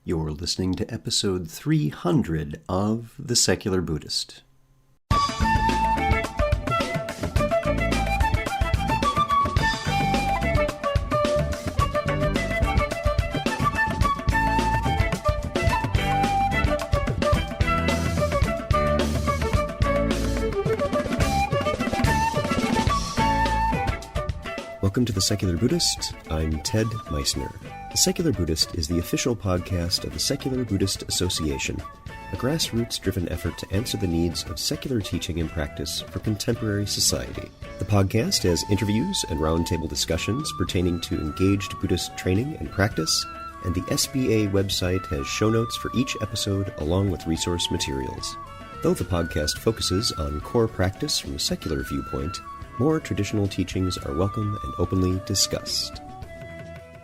You're listening to episode 300 of The Secular Buddhist. Welcome to The Secular Buddhist. I'm Ted Meissner. The Secular Buddhist is the official podcast of the Secular Buddhist Association, a grassroots-driven effort to answer the needs of secular teaching and practice for contemporary society. The podcast has interviews and roundtable discussions pertaining to engaged Buddhist training and practice, and the SBA website has show notes for each episode along with resource materials. Though the podcast focuses on core practice from a secular viewpoint, more traditional teachings are welcome and openly discussed.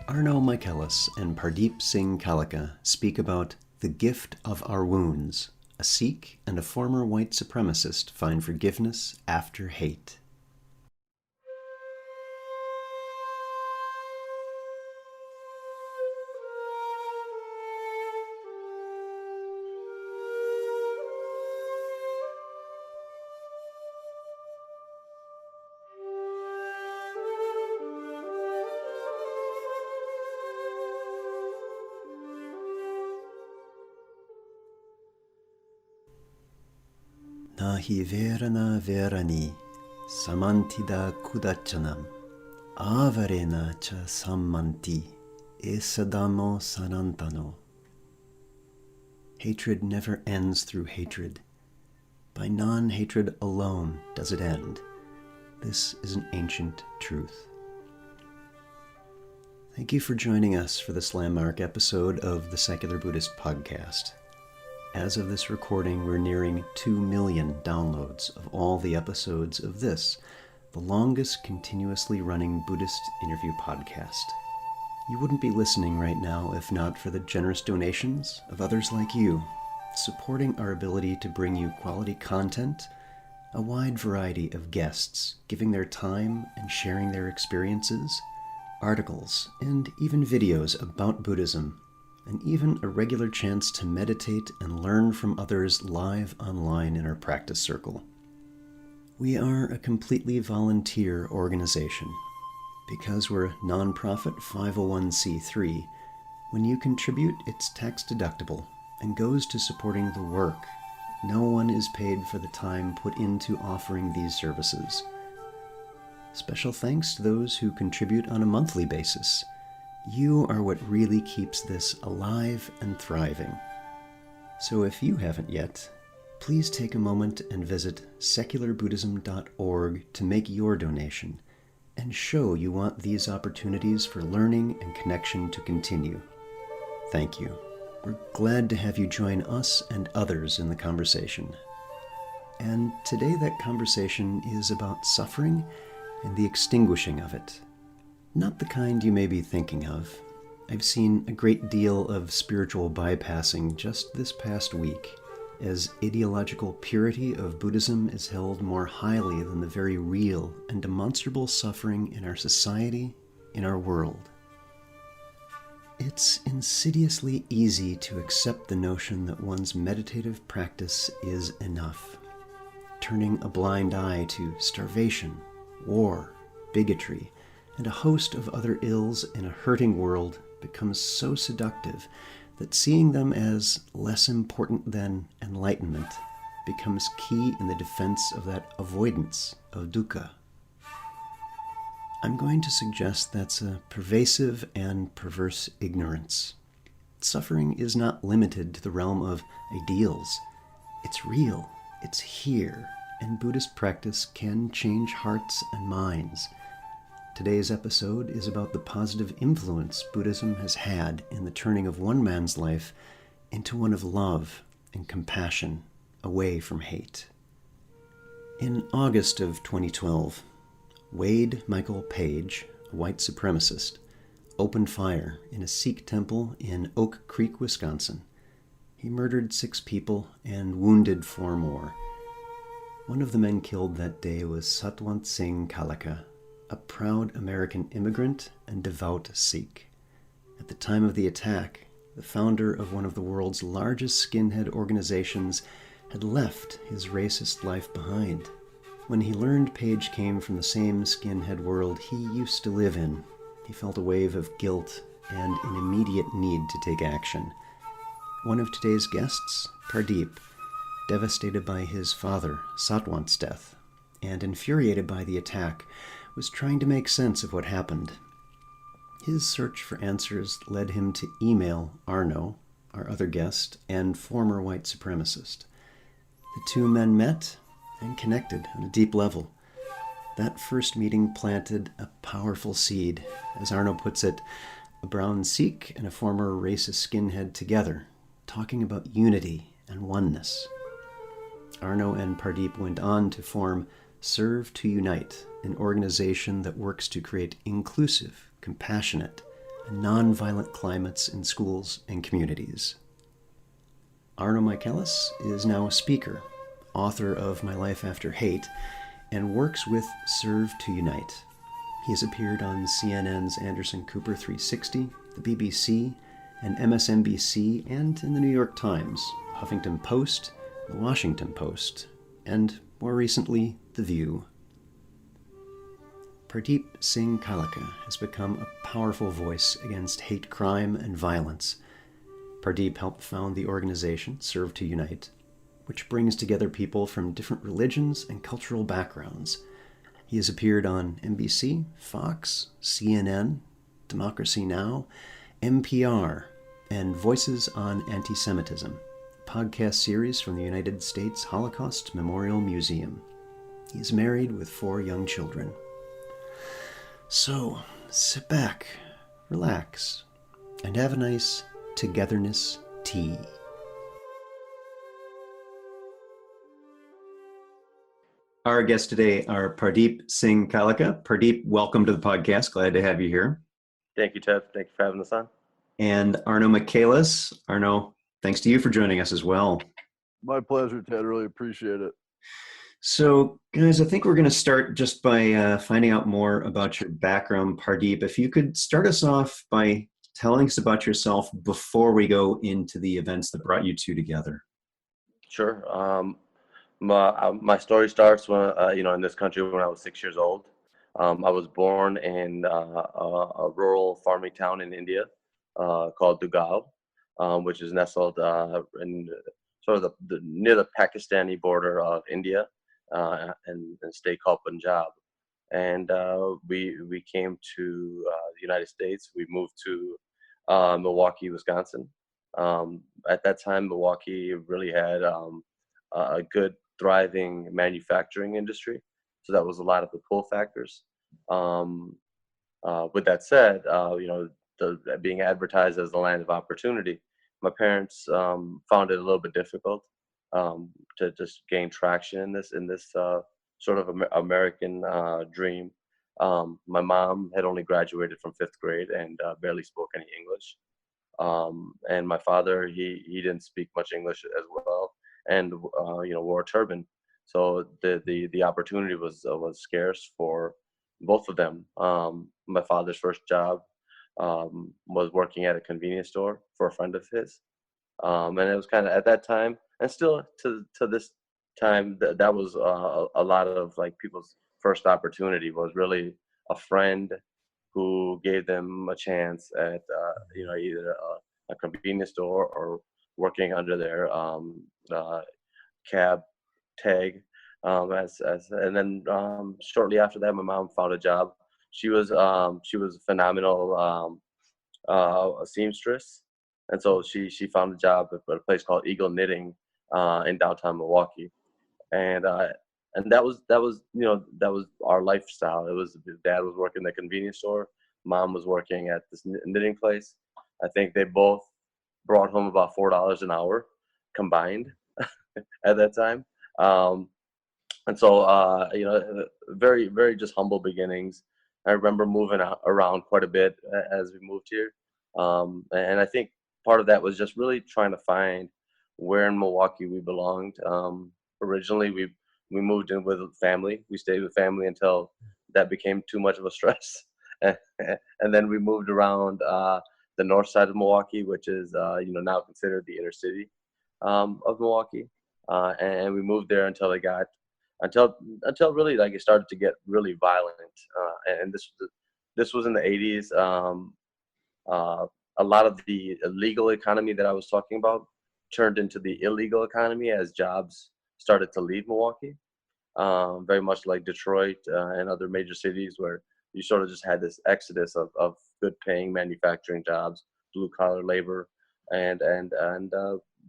Arno, Michaelis and Pardeep Singh Kaleka speak about the gift of our wounds. A Sikh and a former white supremacist find forgiveness after hate. Nahi verana verani, samantida kudachanam, avarena cha sammanti, esadamo sanantano. Hatred never ends through hatred. By non-hatred alone does it end. This is an ancient truth. Thank you for joining us for this landmark episode of the Secular Buddhist Podcast. As of this recording, we're nearing 2 million downloads of all the episodes of this, the longest continuously running Buddhist interview podcast. You wouldn't be listening right now if not for the generous donations of others like you, supporting our ability to bring you quality content, a wide variety of guests giving their time and sharing their experiences, articles, and even videos about Buddhism, and even a regular chance to meditate and learn from others live online in our practice circle. We are a completely volunteer organization. Because we're a nonprofit 501c3, when you contribute, it's tax deductible and goes to supporting the work. No one is paid for the time put into offering these services. Special thanks to those who contribute on a monthly basis. You are what really keeps this alive and thriving. So if you haven't yet, please take a moment and visit secularbuddhism.org to make your donation and show you want these opportunities for learning and connection to continue. Thank you. We're glad to have you join us and others in the conversation. And today that conversation is about suffering and the extinguishing of it. Not the kind you may be thinking of. I've seen a great deal of spiritual bypassing just this past week, as ideological purity of Buddhism is held more highly than the very real and demonstrable suffering in our society, in our world. It's insidiously easy to accept the notion that one's meditative practice is enough, turning a blind eye to starvation, war, bigotry, and a host of other ills in a hurting world becomes so seductive that seeing them as less important than enlightenment becomes key in the defense of that avoidance of dukkha. I'm going to suggest that's a pervasive and perverse ignorance. Suffering is not limited to the realm of ideals. It's real, it's here, and Buddhist practice can change hearts and minds. Today's episode is about the positive influence Buddhism has had in the turning of one man's life into one of love and compassion, away from hate. In August of 2012, Wade Michael Page, a white supremacist, opened fire in a Sikh temple in Oak Creek, Wisconsin. He murdered 6 people and wounded 4 more. One of the men killed that day was Satwant Singh Kaleka, a proud American immigrant and devout Sikh. At the time of the attack, the founder of one of the world's largest skinhead organizations, had left his racist life behind. When he learned Paige came from the same skinhead world he used to live in, he felt a wave of guilt and an immediate need to take action. One of today's guests, Pardeep, devastated by his father, Satwant's death, and infuriated by the attack, was trying to make sense of what happened. His search for answers led him to email Arno, our other guest, and former white supremacist. The two men met and connected on a deep level. That first meeting planted a powerful seed. As Arno puts it, a brown Sikh and a former racist skinhead together, talking about unity and oneness. Arno and Pardeep went on to form Serve to Unite, an organization that works to create inclusive, compassionate, and non-violent climates in schools and communities. Arno Michaelis is now a speaker, author of My Life After Hate, and works with Serve to Unite. He has appeared on CNN's Anderson Cooper 360, the BBC, and MSNBC, and in the New York Times, Huffington Post, the Washington Post, and more recently, The View. Pardeep Singh Kaleka has become a powerful voice against hate crime and violence. Pardeep helped found the organization Serve to Unite, which brings together people from different religions and cultural backgrounds. He has appeared on NBC, Fox, CNN, Democracy Now!, NPR, and Voices on Anti-Semitism, a podcast series from the United States Holocaust Memorial Museum. He is married with 4 young children. So, sit back, relax, and have a nice togetherness tea. Our guests today are Pardeep Singh Kaleka. Pardeep, welcome to the podcast. Glad to have you here. Thank you, Ted. Thank you for having us on. And Arno Michaelis. Arno, thanks to you for joining us as well. My pleasure, Ted. Really appreciate it. So, guys, I think we're going to start just by finding out more about your background, Pardeep. If you could start us off by telling us about yourself before we go into the events that brought you two together. Sure. My story starts when in this country when I was 6 years old. I was born in a rural farming town in India called Dugaon, which is nestled in sort of near the Pakistani border of India and a state called Punjab. And we came to the United States. We moved to Milwaukee, Wisconsin. At that time, Milwaukee really had a good, thriving manufacturing industry. So that was a lot of the pull factors. With that said, being advertised as the land of opportunity, my parents found it a little bit difficult to just gain traction in this sort of American dream. My mom had only graduated from 5th grade and barely spoke any English. And my father, he didn't speak much English as well, and wore a turban. So the opportunity was scarce for both of them. My father's first job was working at a convenience store for a friend of his, and it was kind of at that time, and still to this time, that was a lot of like people's first opportunity was really a friend who gave them a chance at either a convenience store or working under their cab tag. And then shortly after that, my mom found a job. She was a phenomenal a seamstress, and so she found a job at a place called Eagle Knitting in downtown Milwaukee, and that was our lifestyle. It was dad was working the convenience store, mom was working at this knitting place. I think they both brought home about $4 an hour combined at that time. And so, very, very just humble beginnings. I remember moving around quite a bit as we moved here. And I think part of that was just really trying to find where in Milwaukee we belonged. Originally, we moved in with family. We stayed with family until that became too much of a stress. And then we moved around the north side of Milwaukee, which is now considered the inner city of Milwaukee. And we moved there until it got until really like it started to get really violent. And this was in the 80s. Uh, a lot of the legal economy that I was talking about turned into the illegal economy as jobs started to leave Milwaukee. Very much like Detroit and other major cities where you sort of just had this exodus of good paying manufacturing jobs, blue collar labor, and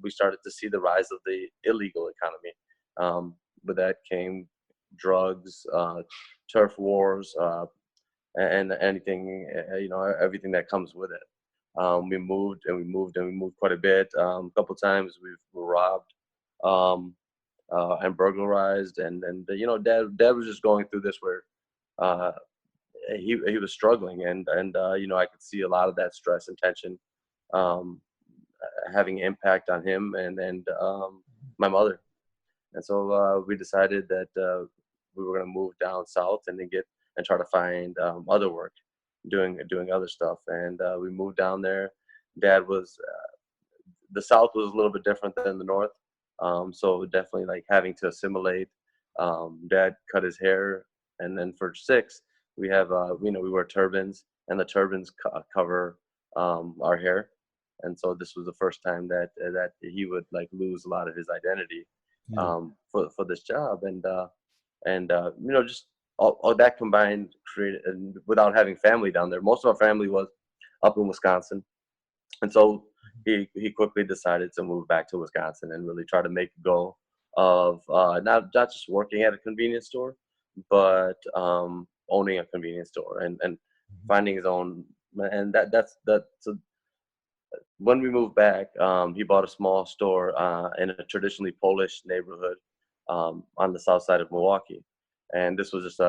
we started to see the rise of the illegal economy. With that came drugs, turf wars, and anything, everything that comes with it. We moved and we moved and we moved quite a bit. A couple times we were robbed. And burglarized, and dad was just going through this where uh, he was struggling, and I could see a lot of that stress and tension um, having impact on him and my mother. And so we decided that we were going to move down south and then get and try to find other work, doing other stuff. And we moved down there. Dad was the south was a little bit different than the north, so definitely like having to assimilate. Dad cut his hair, and then for 6, we have we wear turbans, and the turbans cover our hair. And so this was the first time that he would like lose a lot of his identity Yeah. for this job, and just all that combined created, and without having family down there, most of our family was up in Wisconsin. And so he quickly decided to move back to Wisconsin and really try to make a go of not just working at a convenience store, but owning a convenience store and finding his own. And that's so when we moved back, he bought a small store in a traditionally Polish neighborhood on the south side of Milwaukee. And this was just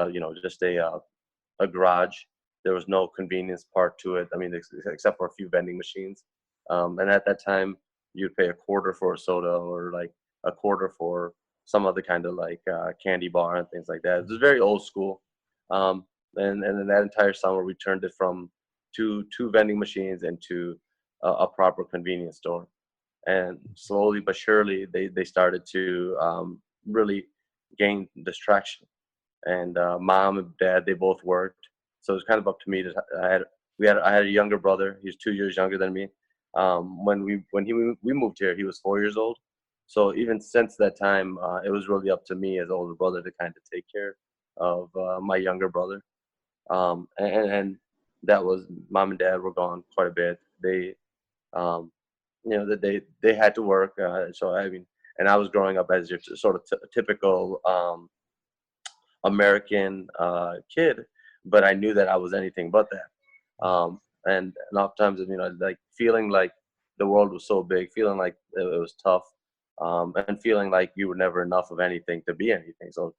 a garage. There was no convenience part to it. I mean, except for a few vending machines. And at that time, you'd pay a quarter for a soda or like a quarter for some other kind of like candy bar and things like that. It was very old school. And then that entire summer, we turned it from two vending machines into a proper convenience store. And slowly but surely, they started to really gain this traction. And mom and dad, they both worked, so it was kind of up to me to. I had a younger brother. He's 2 years younger than me. When we moved here, he was 4 years old. So even since that time, it was really up to me as older brother to kind of take care of my younger brother. And that was mom and dad were gone quite a bit. They that they had to work. So I mean, and I was growing up as your sort of typical American kid, but I knew that I was anything but that. And oftentimes, like feeling like the world was so big, feeling like it was tough, and feeling like you were never enough of anything to be anything. So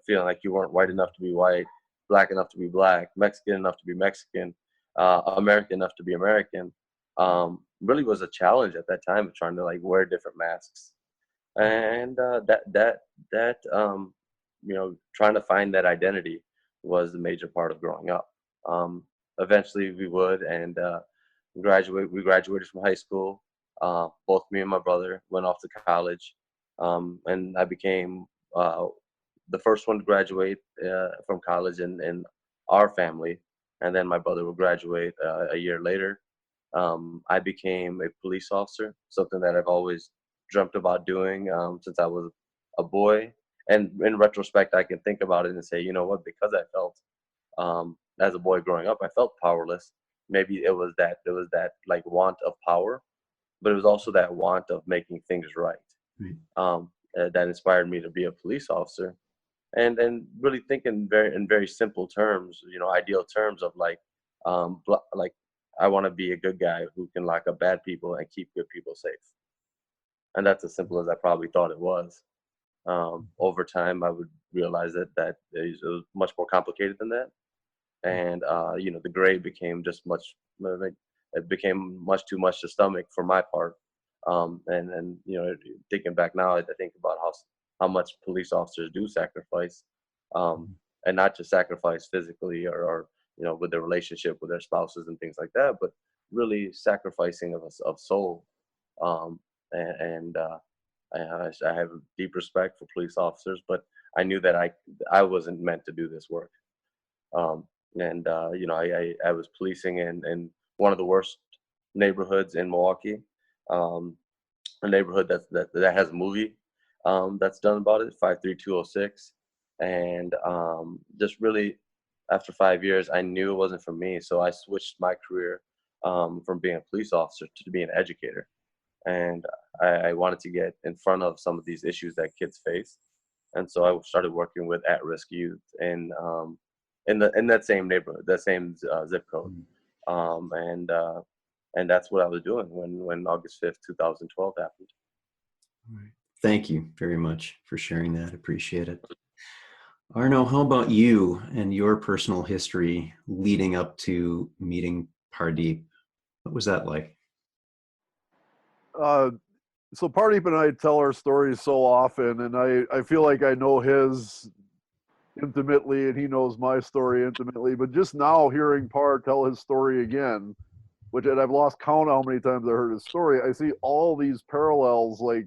feeling like you weren't white enough to be white, black enough to be black, Mexican enough to be Mexican, American enough to be American, really was a challenge at that time of trying to like wear different masks. And trying to find that identity was the major part of growing up. Eventually we would, and we graduated from high school. Both me and my brother went off to college, and I became the first one to graduate from college in our family. And then my brother would graduate a year later. I became a police officer, something that I've always dreamt about doing since I was a boy. And in retrospect, I can think about it and say, you know what? Because I felt as a boy growing up, I felt powerless. Maybe it was that like want of power, but it was also that want of making things right. Right. That inspired me to be a police officer, and really think in very simple terms, ideal terms of like like I want to be a good guy who can lock up bad people and keep good people safe. And that's as simple as I probably thought it was. Over time, I would realize that it was much more complicated than that, and the grade became just much. Like, it became much too much to stomach for my part. And thinking back now, I think about how much police officers do sacrifice, and not just sacrifice physically or with their relationship with their spouses and things like that, but really sacrificing of soul. Um, and I have a deep respect for police officers, but I knew that I wasn't meant to do this work. Um, and I was policing in one of the worst neighborhoods in Milwaukee, um, a neighborhood that has a movie that's done about it, 53206, and just really after 5 years, I knew it wasn't for me, so I switched my career from being a police officer to being an educator, and I wanted to get in front of some of these issues that kids face, and so I started working with at-risk youth in that same neighborhood, that same zip code, and that's what I was doing when August 5th, 2012 happened. All right. Thank you very much for sharing that. Appreciate it. Arno, how about you and your personal history leading up to meeting Pardeep? What was that like? So Pardeep and I tell our stories so often, and I feel like I know his intimately and he knows my story intimately. But just now hearing Par tell his story again, and I've lost count how many times I heard his story, I see all these parallels, like,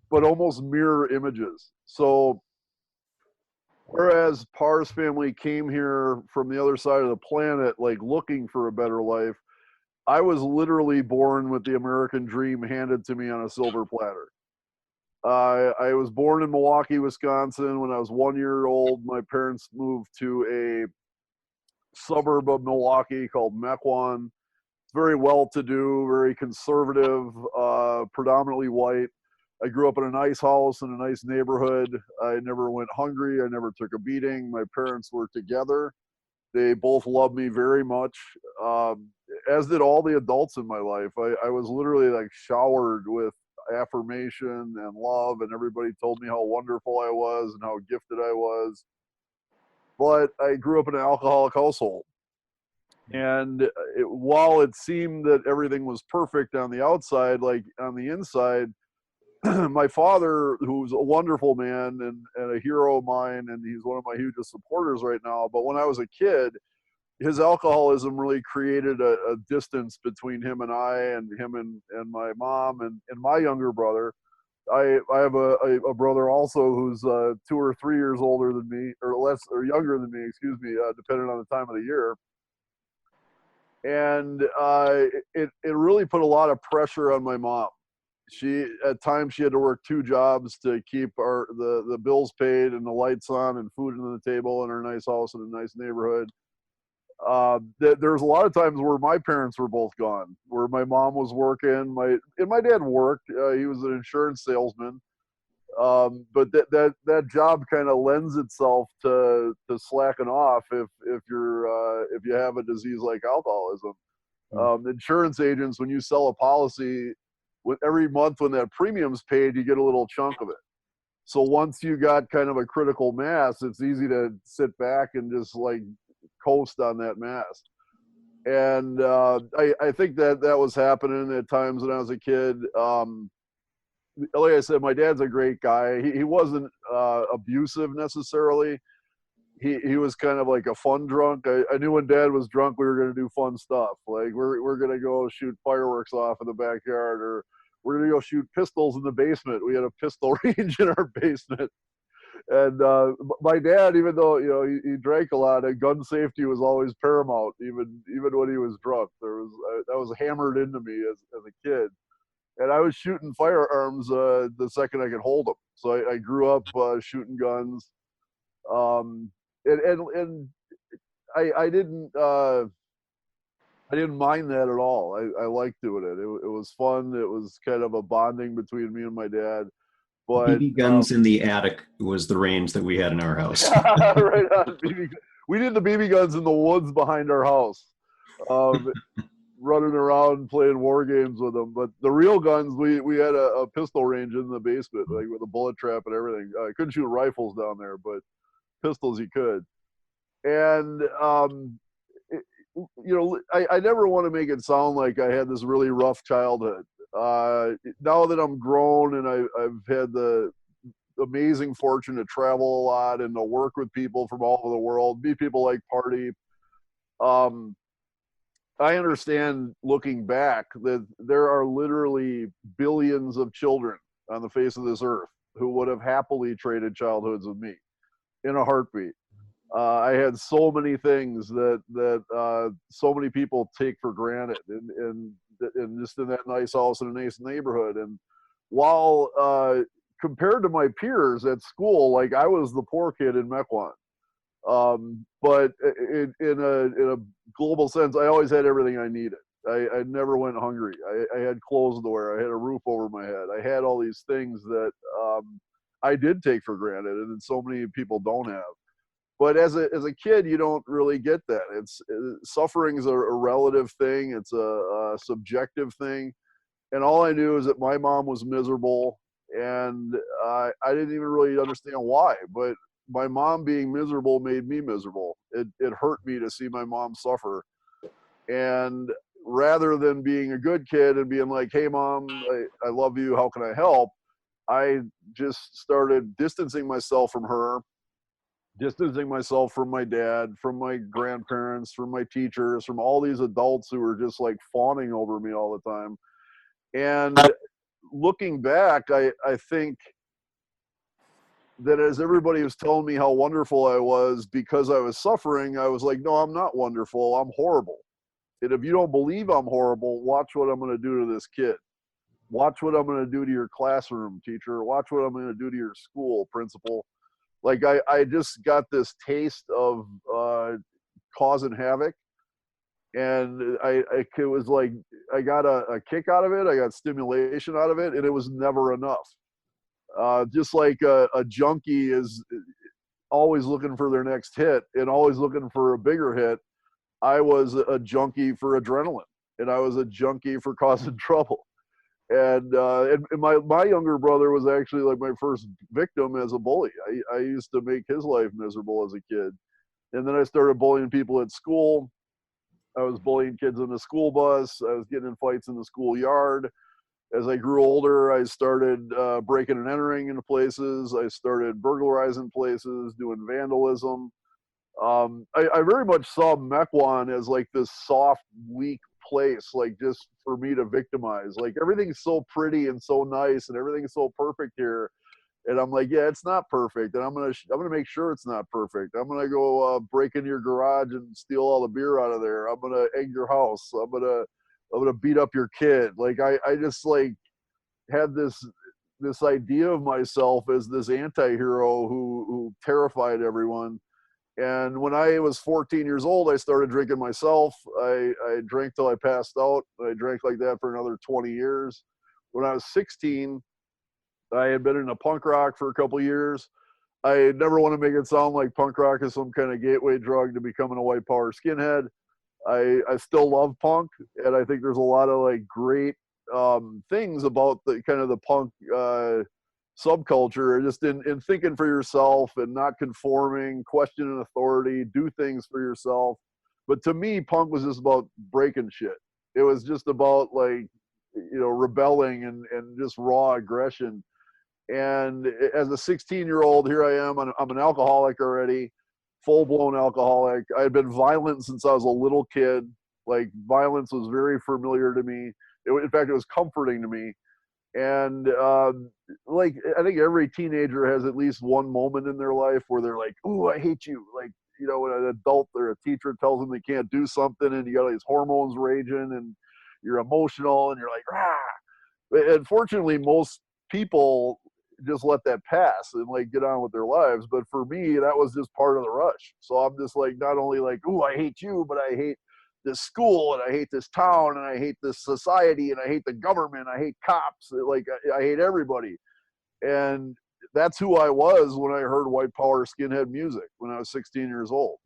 but almost mirror images. So whereas Par's family came here from the other side of the planet, like looking for a better life, I was literally born with the American dream handed to me on a silver platter. I was born in Milwaukee, Wisconsin. When I was 1 year old, my parents moved to a suburb of Milwaukee called Mequon. It's very well-to-do, very conservative, predominantly white. I grew up in a nice house in a nice neighborhood. I never went hungry. I never took a beating. My parents were together. They both loved me very much, as did all the adults in my life. I was literally like showered with affirmation and love, and everybody told me how wonderful I was and how gifted I was. But I grew up in an alcoholic household. And while it seemed that everything was perfect on the outside, like on the inside, my father, who's a wonderful man and a hero of mine, and he's one of my hugest supporters right now. But when I was a kid, his alcoholism really created a distance between him and I, and him and my mom and my younger brother. I have a brother also who's 2 or 3 years older than me, or less, or younger than me, excuse me, depending on the time of the year. And it really put a lot of pressure on my mom. At times she had to work 2 jobs to keep the bills paid and the lights on and food on the table in her nice house in a nice neighborhood. There's a lot of times where my parents were both gone, where my mom was working, my dad worked. He was an insurance salesman, but that job kind of lends itself to slacking off if you have a disease like alcoholism. Insurance agents, when you sell a policy, every month when that premium's paid, you get a little chunk of it. So once you got kind of a critical mass, it's easy to sit back and just like coast on that mass. And I think that was happening at times when I was a kid. Like I said, my dad's a great guy. He wasn't abusive necessarily. He was kind of like a fun drunk. I knew when Dad was drunk, we were going to do fun stuff. Like we're going to go shoot fireworks off in the backyard, or we're going to go shoot pistols in the basement. We had a pistol range in our basement. And my dad, even though he drank a lot, gun safety was always paramount. Even when he was drunk, that was hammered into me as a kid. And I was shooting firearms the second I could hold them. So I grew up shooting guns, and I didn't mind that at all. I liked doing it. It was fun. It was kind of a bonding between me and my dad. But BB guns in the attic was the range that we had in our house. right on. We did the BB guns in the woods behind our house, running around playing war games with them. But the real guns, we had a pistol range in the basement, like with a bullet trap and everything. I couldn't shoot rifles down there, but pistols you could. And I never want to make it sound like I had this really rough childhood. Now that I'm grown and I've had the amazing fortune to travel a lot and to work with people from all over the world, meet people like Pardeep, I understand looking back that there are literally billions of children on the face of this earth who would have happily traded childhoods with me in a heartbeat. I had so many things that so many people take for granted, and just in that nice house in a nice neighborhood. And while compared to my peers at school, like I was the poor kid in Mequon. But in a global sense, I always had everything I needed. I never went hungry. I had clothes to wear. I had a roof over my head. I had all these things that I did take for granted, and so many people don't have. But as a kid, you don't really get that. Suffering is a relative thing. It's a subjective thing. And all I knew is that my mom was miserable, and I didn't even really understand why. But my mom being miserable made me miserable. It hurt me to see my mom suffer. And rather than being a good kid and being like, hey, mom, I love you, how can I help? I just started distancing myself from her, distancing myself from my dad, from my grandparents, from my teachers, from all these adults who were just like fawning over me all the time. And looking back, I think that as everybody was telling me how wonderful I was because I was suffering, I was like, no, I'm not wonderful. I'm horrible. And if you don't believe I'm horrible, watch what I'm going to do to this kid. Watch what I'm going to do to your classroom teacher. Watch what I'm going to do to your school principal. Like I just got this taste of causing havoc. And it was like, I got a kick out of it. I got stimulation out of it, and it was never enough. Just like a junkie is always looking for their next hit and always looking for a bigger hit, I was a junkie for adrenaline, and I was a junkie for causing trouble. And my younger brother was actually like my first victim as a bully. I used to make his life miserable as a kid. And then I started bullying people at school. I was bullying kids on the school bus. I was getting in fights in the schoolyard. As I grew older, I started breaking and entering into places. I started burglarizing places, doing vandalism. I very much saw Mequon as like this soft, weak place, like just for me to victimize. Like everything's so pretty and so nice, and everything's so perfect here. And I'm like, yeah, it's not perfect, and I'm gonna make sure it's not perfect. I'm gonna go break into your garage and steal all the beer out of there. I'm gonna egg your house. I'm gonna beat up your kid. Like I just like had this idea of myself as this anti-hero who terrified everyone. And when I was 14 years old, I started drinking myself. I drank till I passed out. I drank like that for another 20 years. When I was 16, I had been into punk rock for a couple years. I never want to make it sound like punk rock is some kind of gateway drug to becoming a white power skinhead. I still love punk, and I think there's a lot of like great things about the kind of the punk subculture, just in thinking for yourself and not conforming, questioning authority, do things for yourself. But to me, punk was just about breaking shit. It was just about like, rebelling and just raw aggression. And as a 16-year-old, here I am. I'm an alcoholic already, full-blown alcoholic. I had been violent since I was a little kid. Like violence was very familiar to me. In fact, it was comforting to me. And like I think every teenager has at least one moment in their life where they're like, "Ooh, I hate you!" Like when an adult or a teacher tells them they can't do something, and you got all these hormones raging, and you're emotional, and you're like, "Rah!" And fortunately, most people just let that pass and like get on with their lives. But for me, that was just part of the rush. So I'm just like, not only like, "Ooh, I hate you," but I hate this school, and I hate this town, and I hate this society, and I hate the government, I hate cops, like I hate everybody. And that's who I was when I heard white power skinhead music when I was 16 years old.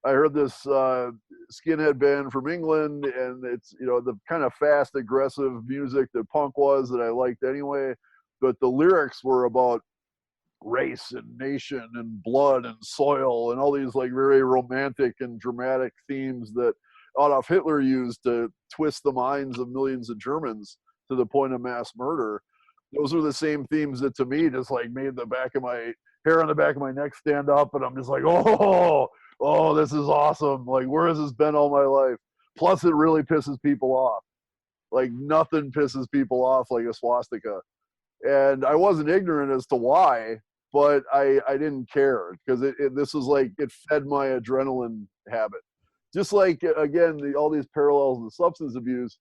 I heard this skinhead band from England, and it's the kind of fast, aggressive music that punk was that I liked anyway, but the lyrics were about race and nation and blood and soil and all these like very romantic and dramatic themes that Adolf Hitler used to twist the minds of millions of Germans to the point of mass murder. Those are the same themes that to me just like made the back of my hair on the back of my neck stand up, and I'm just like, oh, this is awesome. Like, where has this been all my life? Plus, it really pisses people off. Like, nothing pisses people off like a swastika. And I wasn't ignorant as to why, but I didn't care because this was like, it fed my adrenaline habit. Just like, again, all these parallels to substance abuse.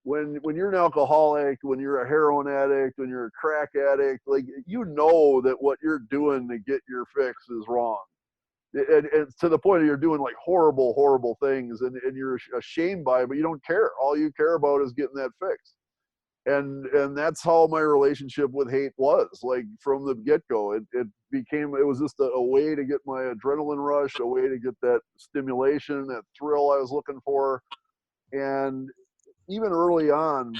When you're an alcoholic, when you're a heroin addict, when you're a crack addict, like, you know that what you're doing to get your fix is wrong. And to the point of you're doing like horrible things, and you're ashamed by it, but you don't care. All you care about is getting that fix. And that's how my relationship with hate was, like, from the get-go. It was just a way to get my adrenaline rush, a way to get that stimulation, that thrill I was looking for. And even early on,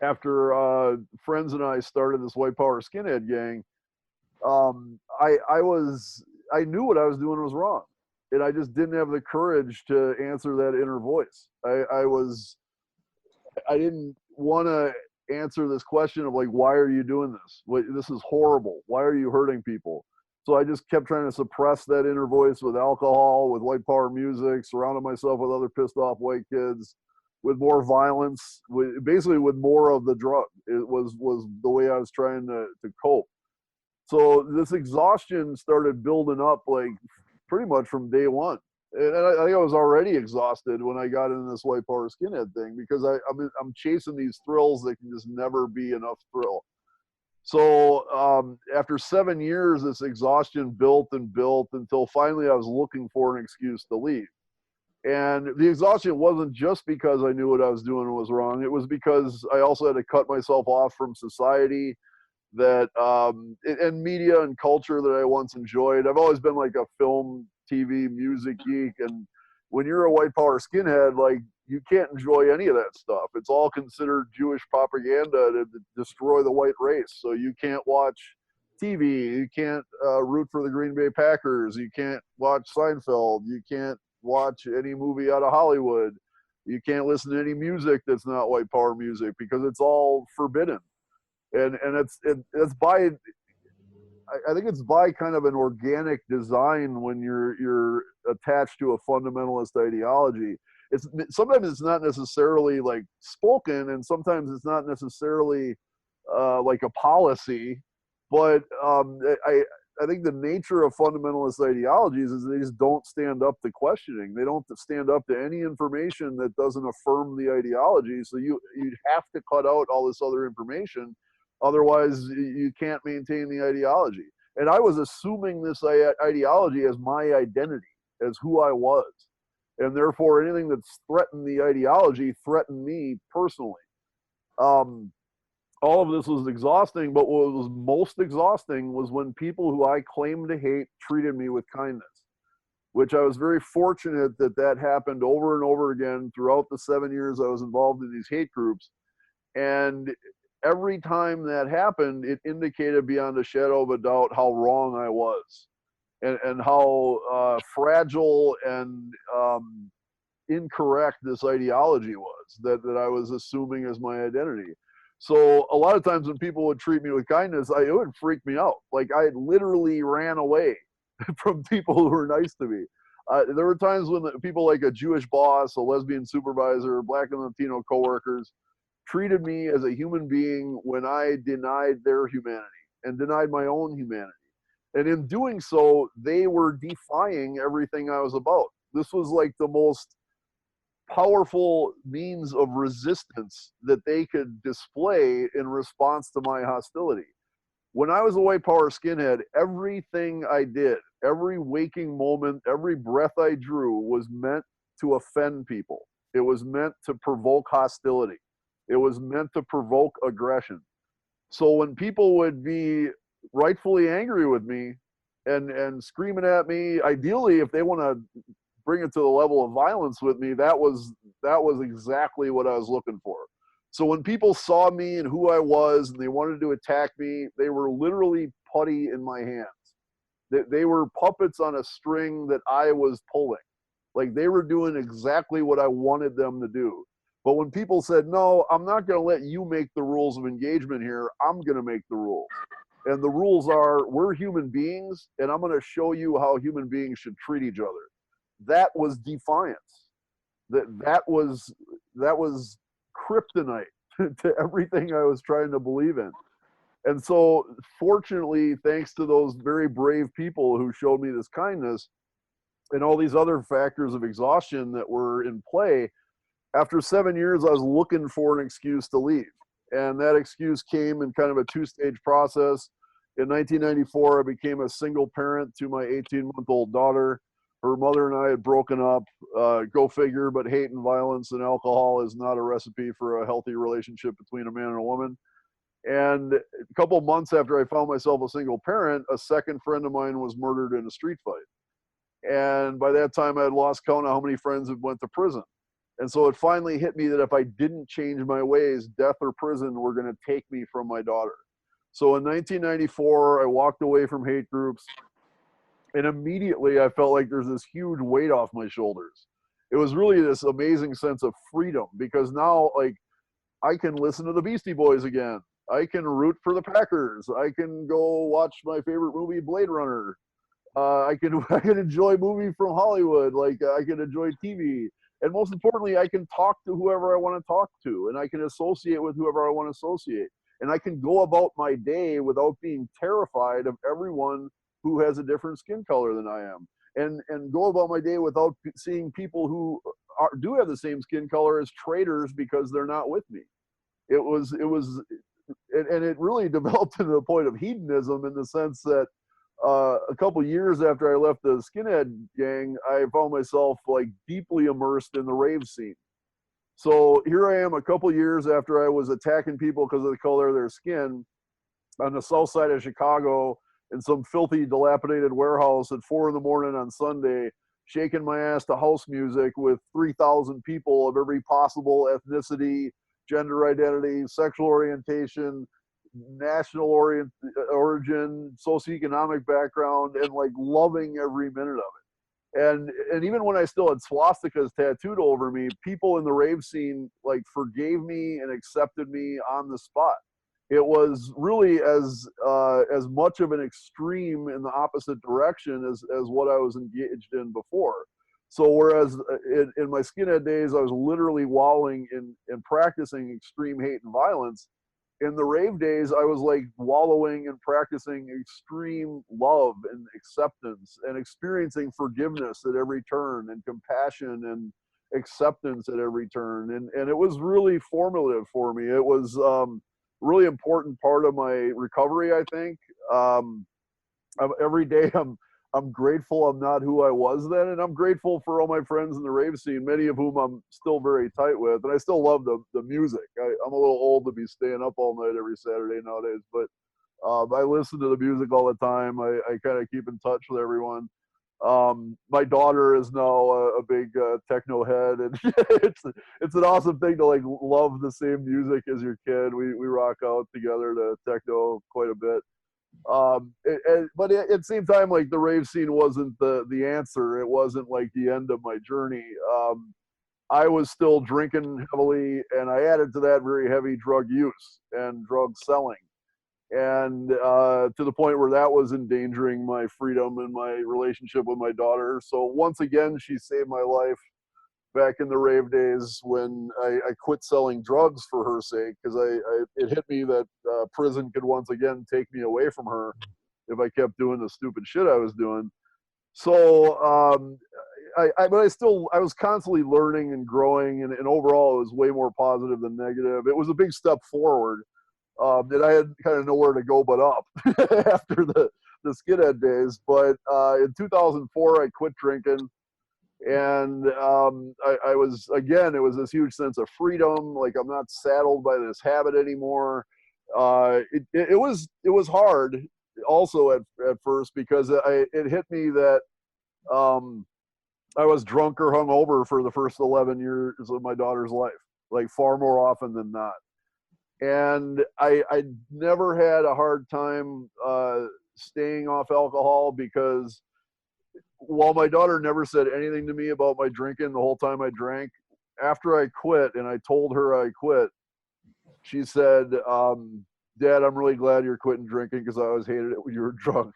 after friends and I started this white power skinhead gang, I knew what I was doing was wrong, and I just didn't have the courage to answer that inner voice. I didn't want to answer this question of, like, why are you doing this? This is horrible. Why are you hurting people? So I just kept trying to suppress that inner voice with alcohol, with white power music, surrounded myself with other pissed off white kids, with more violence, basically with more of the drug. It was the way I was trying to cope. So this exhaustion started building up, like, pretty much from day one. And I think I was already exhausted when I got into this white power skinhead thing, because I'm chasing these thrills that can just never be enough thrill. So after 7 years, this exhaustion built and built until finally I was looking for an excuse to leave. And the exhaustion wasn't just because I knew what I was doing was wrong. It was because I also had to cut myself off from society, that and media and culture that I once enjoyed. I've always been like a film, TV, music geek, and when you're a white power skinhead, like, you can't enjoy any of that stuff. It's all considered Jewish propaganda to destroy the white race. So you can't watch TV, you can't root for the Green Bay Packers, you can't watch Seinfeld, you can't watch any movie out of Hollywood, you can't listen to any music that's not white power music, because it's all forbidden. And it's by, I think it's by kind of an organic design when you're attached to a fundamentalist ideology. Sometimes it's not necessarily like spoken, and sometimes it's not necessarily like a policy, but I think the nature of fundamentalist ideologies is they just don't stand up to questioning. They don't stand up to any information that doesn't affirm the ideology. So you have to cut out all this other information. Otherwise, you can't maintain the ideology. And I was assuming this ideology as my identity, as who I was. And therefore, anything that's threatened the ideology threatened me personally. All of this was exhausting, but what was most exhausting was when people who I claimed to hate treated me with kindness, which I was very fortunate that happened over and over again throughout the 7 years I was involved in these hate groups. And every time that happened, it indicated beyond a shadow of a doubt how wrong I was, and how fragile and incorrect this ideology was that I was assuming as my identity. So a lot of times when people would treat me with kindness, it would freak me out. Like, I literally ran away from people who were nice to me. There were times when people like a Jewish boss, a lesbian supervisor, Black and Latino coworkers treated me as a human being when I denied their humanity and denied my own humanity. And in doing so, they were defying everything I was about. This was like the most powerful means of resistance that they could display in response to my hostility. When I was a white power skinhead, everything I did, every waking moment, every breath I drew was meant to offend people. It was meant to provoke hostility. It was meant to provoke aggression. So when people would be rightfully angry with me and screaming at me, ideally, if they want to bring it to the level of violence with me, that was exactly what I was looking for. So when people saw me and who I was and they wanted to attack me, they were literally putty in my hands. They were puppets on a string that I was pulling. Like, they were doing exactly what I wanted them to do. But when people said, no, I'm not going to let you make the rules of engagement here, I'm going to make the rules. And the rules are, we're human beings, and I'm going to show you how human beings should treat each other. That was defiance. that was kryptonite to everything I was trying to believe in. And so, fortunately, thanks to those very brave people who showed me this kindness and all these other factors of exhaustion that were in play, after 7 years, I was looking for an excuse to leave. And that excuse came in kind of a two-stage process. In 1994, I became a single parent to my 18-month-old daughter. Her mother and I had broken up. Go figure, but hate and violence and alcohol is not a recipe for a healthy relationship between a man and a woman. And a couple months after I found myself a single parent, a second friend of mine was murdered in a street fight. And by that time, I had lost count of how many friends had went to prison. And so it finally hit me that if I didn't change my ways, death or prison were going to take me from my daughter. So in 1994, I walked away from hate groups, and immediately I felt like there's this huge weight off my shoulders. It was really this amazing sense of freedom, because now, like, I can listen to the Beastie Boys again. I can root for the Packers. I can go watch my favorite movie, Blade Runner. I can enjoy movies from Hollywood. Like, I can enjoy TV. And most importantly, I can talk to whoever I want to talk to, and I can associate with whoever I want to associate. And I can go about my day without being terrified of everyone who has a different skin color than I am. And go about my day without seeing people who do have the same skin color as traitors because they're not with me. It really developed to the point of hedonism, in the sense that a couple years after I left the skinhead gang, I found myself like deeply immersed in the rave scene. So here I am a couple years after I was attacking people because of the color of their skin on the south side of Chicago in some filthy, dilapidated warehouse at 4 a.m. on Sunday, shaking my ass to house music with 3,000 people of every possible ethnicity, gender identity, sexual orientation, national origin, socioeconomic background, and like loving every minute of it. And even when I still had swastikas tattooed over me, people in the rave scene like forgave me and accepted me on the spot. It was really as much of an extreme in the opposite direction as what I was engaged in before. So whereas in my skinhead days, I was literally wallowing in practicing extreme hate and violence, in the rave days, I was like wallowing and practicing extreme love and acceptance and experiencing forgiveness at every turn, and compassion and acceptance at every turn. And it was really formative for me. It was really important part of my recovery, I think. Every day I'm grateful I'm not who I was then, and I'm grateful for all my friends in the rave scene, many of whom I'm still very tight with, and I still love the music. I'm a little old to be staying up all night every Saturday nowadays, but I listen to the music all the time. I kind of keep in touch with everyone. My daughter is now a big techno head, and it's an awesome thing to like love the same music as your kid. We rock out together to techno quite a bit. But at the same time, like, the rave scene wasn't the answer. It wasn't like the end of my journey. I was still drinking heavily, and I added to that very heavy drug use and drug selling, and to the point where that was endangering my freedom and my relationship with my daughter. So once again, she saved my life back in the rave days when I quit selling drugs for her sake, because it hit me that prison could once again take me away from her if I kept doing the stupid shit I was doing. So but I was constantly learning and growing, and overall it was way more positive than negative. It was a big step forward that I had kind of nowhere to go but up after the skinhead days. But in 2004, I quit drinking. And I was, again, it was this huge sense of freedom. Like, I'm not saddled by this habit anymore. It was hard also at first, because it hit me that I was drunk or hungover for the first 11 years of my daughter's life, like far more often than not. And I never had a hard time staying off alcohol, because while my daughter never said anything to me about my drinking the whole time I drank, after I quit and I told her I quit, she said, Dad, I'm really glad you're quitting drinking, because I always hated it when you were drunk.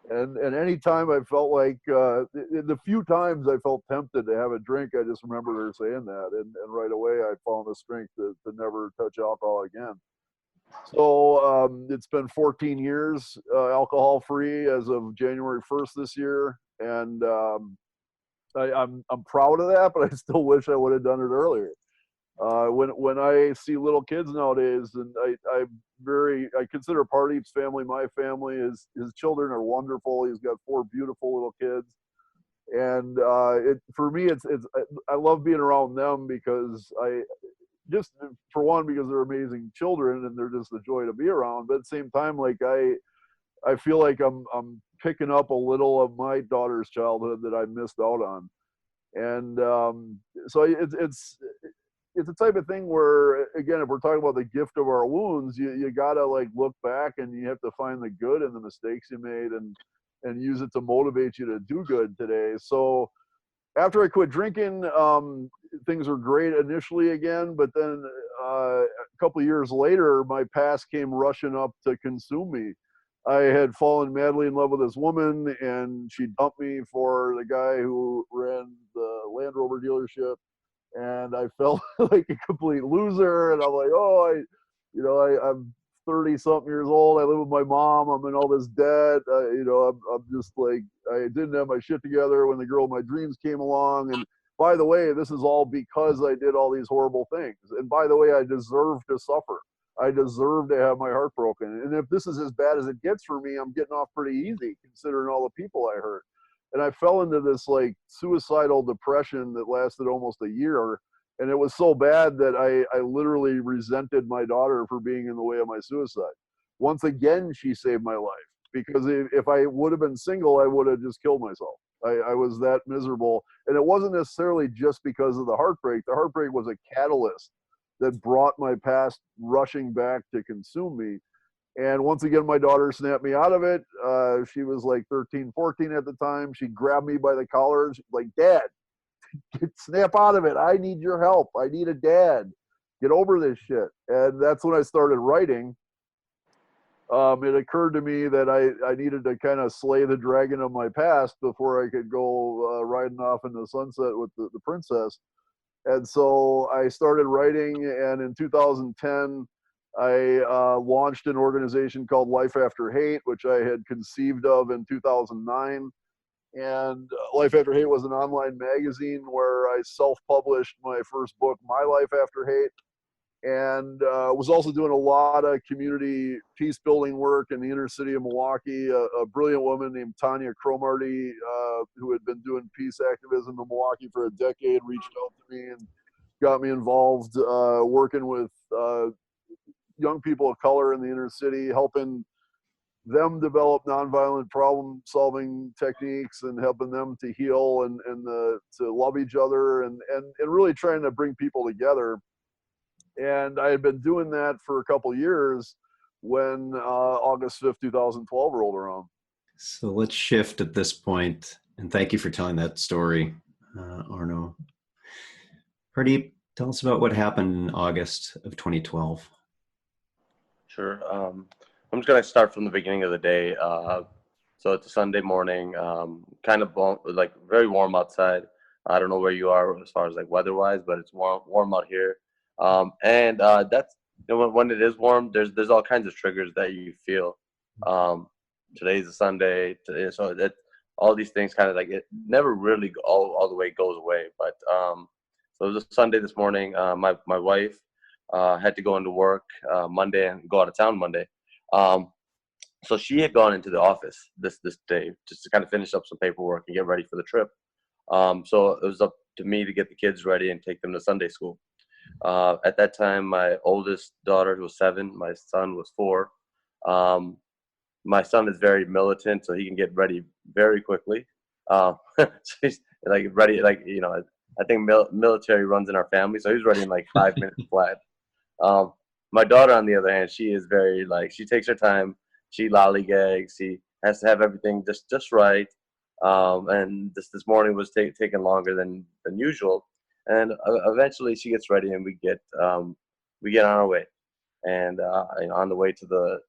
And anytime I felt like, the few times I felt tempted to have a drink, I just remember her saying that. And right away I found the strength to never touch alcohol again. So it's been 14 years alcohol free as of January 1st this year. And I'm proud of that, but I still wish I would have done it earlier. When I see little kids nowadays, and I consider Pardeep's family my family. His children are wonderful. He's got 4 beautiful little kids, and for me, I love being around them because just for one, because they're amazing children and they're just a joy to be around. But at the same time, like I feel like I'm picking up a little of my daughter's childhood that I missed out on. And so it's a type of thing where, again, if we're talking about the gift of our wounds, you gotta like look back and you have to find the good in the mistakes you made and use it to motivate you to do good today. So after I quit drinking, things were great initially again, but then a couple of years later, my past came rushing up to consume me. I had fallen madly in love with this woman, and she dumped me for the guy who ran the Land Rover dealership, and I felt like a complete loser. And I'm like, oh, I'm 30 something years old. I live with my mom. I'm in all this debt. I'm just like, I didn't have my shit together when the girl of my dreams came along. And by the way, this is all because I did all these horrible things. And by the way, I deserve to suffer. I deserve to have my heart broken. And if this is as bad as it gets for me, I'm getting off pretty easy considering all the people I hurt. And I fell into this like suicidal depression that lasted almost a year. And it was so bad that I literally resented my daughter for being in the way of my suicide. Once again, she saved my life, because if I would have been single, I would have just killed myself. I was that miserable. And it wasn't necessarily just because of the heartbreak. The heartbreak was a catalyst that brought my past rushing back to consume me. And once again, my daughter snapped me out of it. She was like 13, 14 at the time. She grabbed me by the collar. She's like, Dad, snap out of it. I need your help. I need a dad. Get over this shit. And that's when I started writing. It occurred to me that I needed to kind of slay the dragon of my past before I could go riding off into the sunset with the princess. And so I started writing, and in 2010, I launched an organization called Life After Hate, which I had conceived of in 2009. And Life After Hate was an online magazine where I self-published my first book, My Life After Hate, and was also doing a lot of community peace-building work in the inner city of Milwaukee. A brilliant woman named Tanya Cromarty, who had been doing peace activism in Milwaukee for a decade, reached out to me and got me involved working with young people of color in the inner city, helping them develop nonviolent problem-solving techniques and helping them to heal and to love each other and really trying to bring people together. And I had been doing that for a couple of years when August 5th, 2012 rolled around. So let's shift at this point, and thank you for telling that story, Arno. Pardeep, tell us about what happened in August of 2012. Sure. I'm just going to start from the beginning of the day. So it's a Sunday morning, kind of like very warm outside. I don't know where you are as far as like weather-wise, but it's warm out here. And that's, when it is warm, there's all kinds of triggers that you feel. Today's a Sunday, so that all these things kind of like, it never really all the way goes away. But so it was a Sunday this morning. My wife had to go into work Monday and go out of town Monday. So she had gone into the office this day just to kind of finish up some paperwork and get ready for the trip. So it was up to me to get the kids ready and take them to Sunday school. At that time, my oldest daughter, who was 7, my son was 4. My son is very militant, so he can get ready very quickly. So he's like ready, like, I think military runs in our family, so he's ready in like 5 minutes flat. My daughter, on the other hand, she is very like, she takes her time. She lollygags. She has to have everything just right. And this morning was taking longer than usual. And eventually she gets ready, and we get on our way. And on the way to the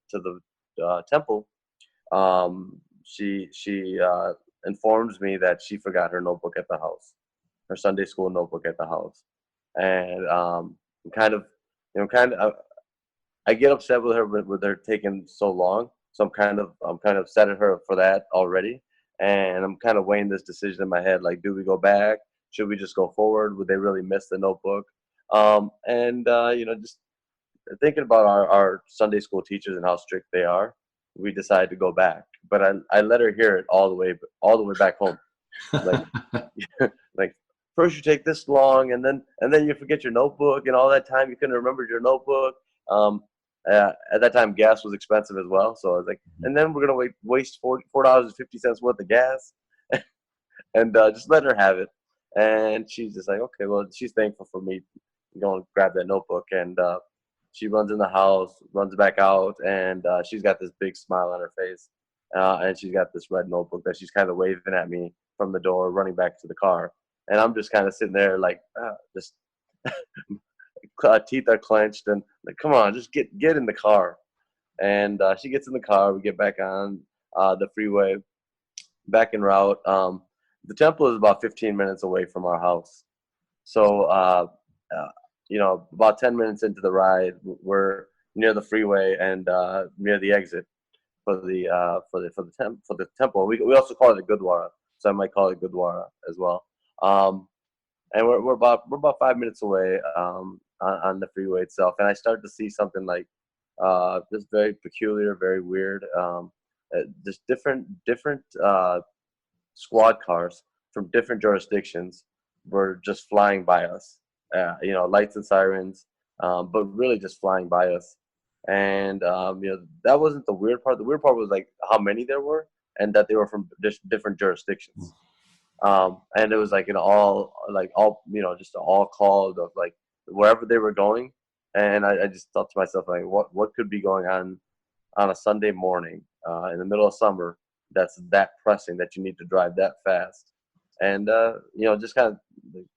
temple, she informs me that she forgot her notebook at the house, her Sunday school notebook at the house, and kind of, kind of, I get upset with her with her taking so long. So I'm kind of upset at her for that already, and I'm kind of weighing this decision in my head. Like, do we go back? Should we just go forward? Would they really miss the notebook? And just thinking about our Sunday school teachers and how strict they are, we decided to go back. But I let her hear it all the way back home. Like, like, first you take this long, and then you forget your notebook, and all that time you couldn't remember your notebook. Um, at that time, gas was expensive as well, so I was like, and then we're gonna waste $4.50 worth of gas, and just let her have it. And she's just like, okay, well, she's thankful for me going to grab that notebook, and she runs in the house, runs back out, and she's got this big smile on her face, and she's got this red notebook that she's kind of waving at me from the door, running back to the car, and I'm just kind of sitting there like, just teeth are clenched, and like, come on, just get in the car. And she gets in the car. We get back on the freeway, back en route. The temple is about 15 minutes away from our house, so about 10 minutes into the ride, we're near the freeway and near the exit for the temple. We also call it a Gurdwara, so I might call it Gurdwara as well. And we're about 5 minutes away on the freeway itself, and I start to see something like just very peculiar, very weird. Just different squad cars from different jurisdictions were just flying by us. Lights and sirens, but really just flying by us. And that wasn't the weird part. The weird part was like how many there were, and that they were from different jurisdictions. And it was like just all called of like wherever they were going. And I just thought to myself, like, what could be going on a Sunday morning in the middle of summer that's that pressing that you need to drive that fast? And just kind